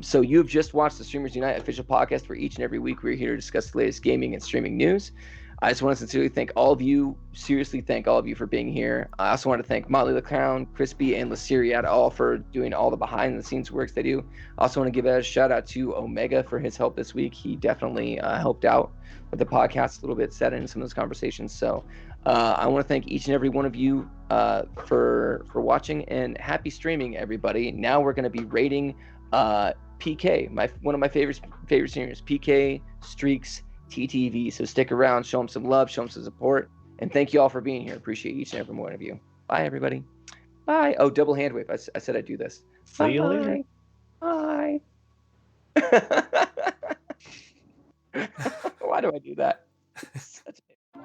So you've just watched the Streamers Unite official podcast, where each and every week we're here to discuss the latest gaming and streaming news. I just want to sincerely thank all of you, for being here. I also want to thank Motley the Clown, Crispy, and Lasiriat all for doing all the behind the scenes works they do. I also want to give a shout out to Omega for his help this week. He definitely helped out with the podcast a little bit, set in some of those conversations. So I want to thank each and every one of you for watching, and happy streaming, everybody. Now we're going to be rating PK, one of my favorite streamers, PK Streaks TTV. So stick around, show him some love, show him some support, and thank you all for being here. Appreciate each and every one of you. Bye, everybody. Bye. Oh, double hand wave. I said I'd do this. See you later. Bye. Why do I do that? Such a-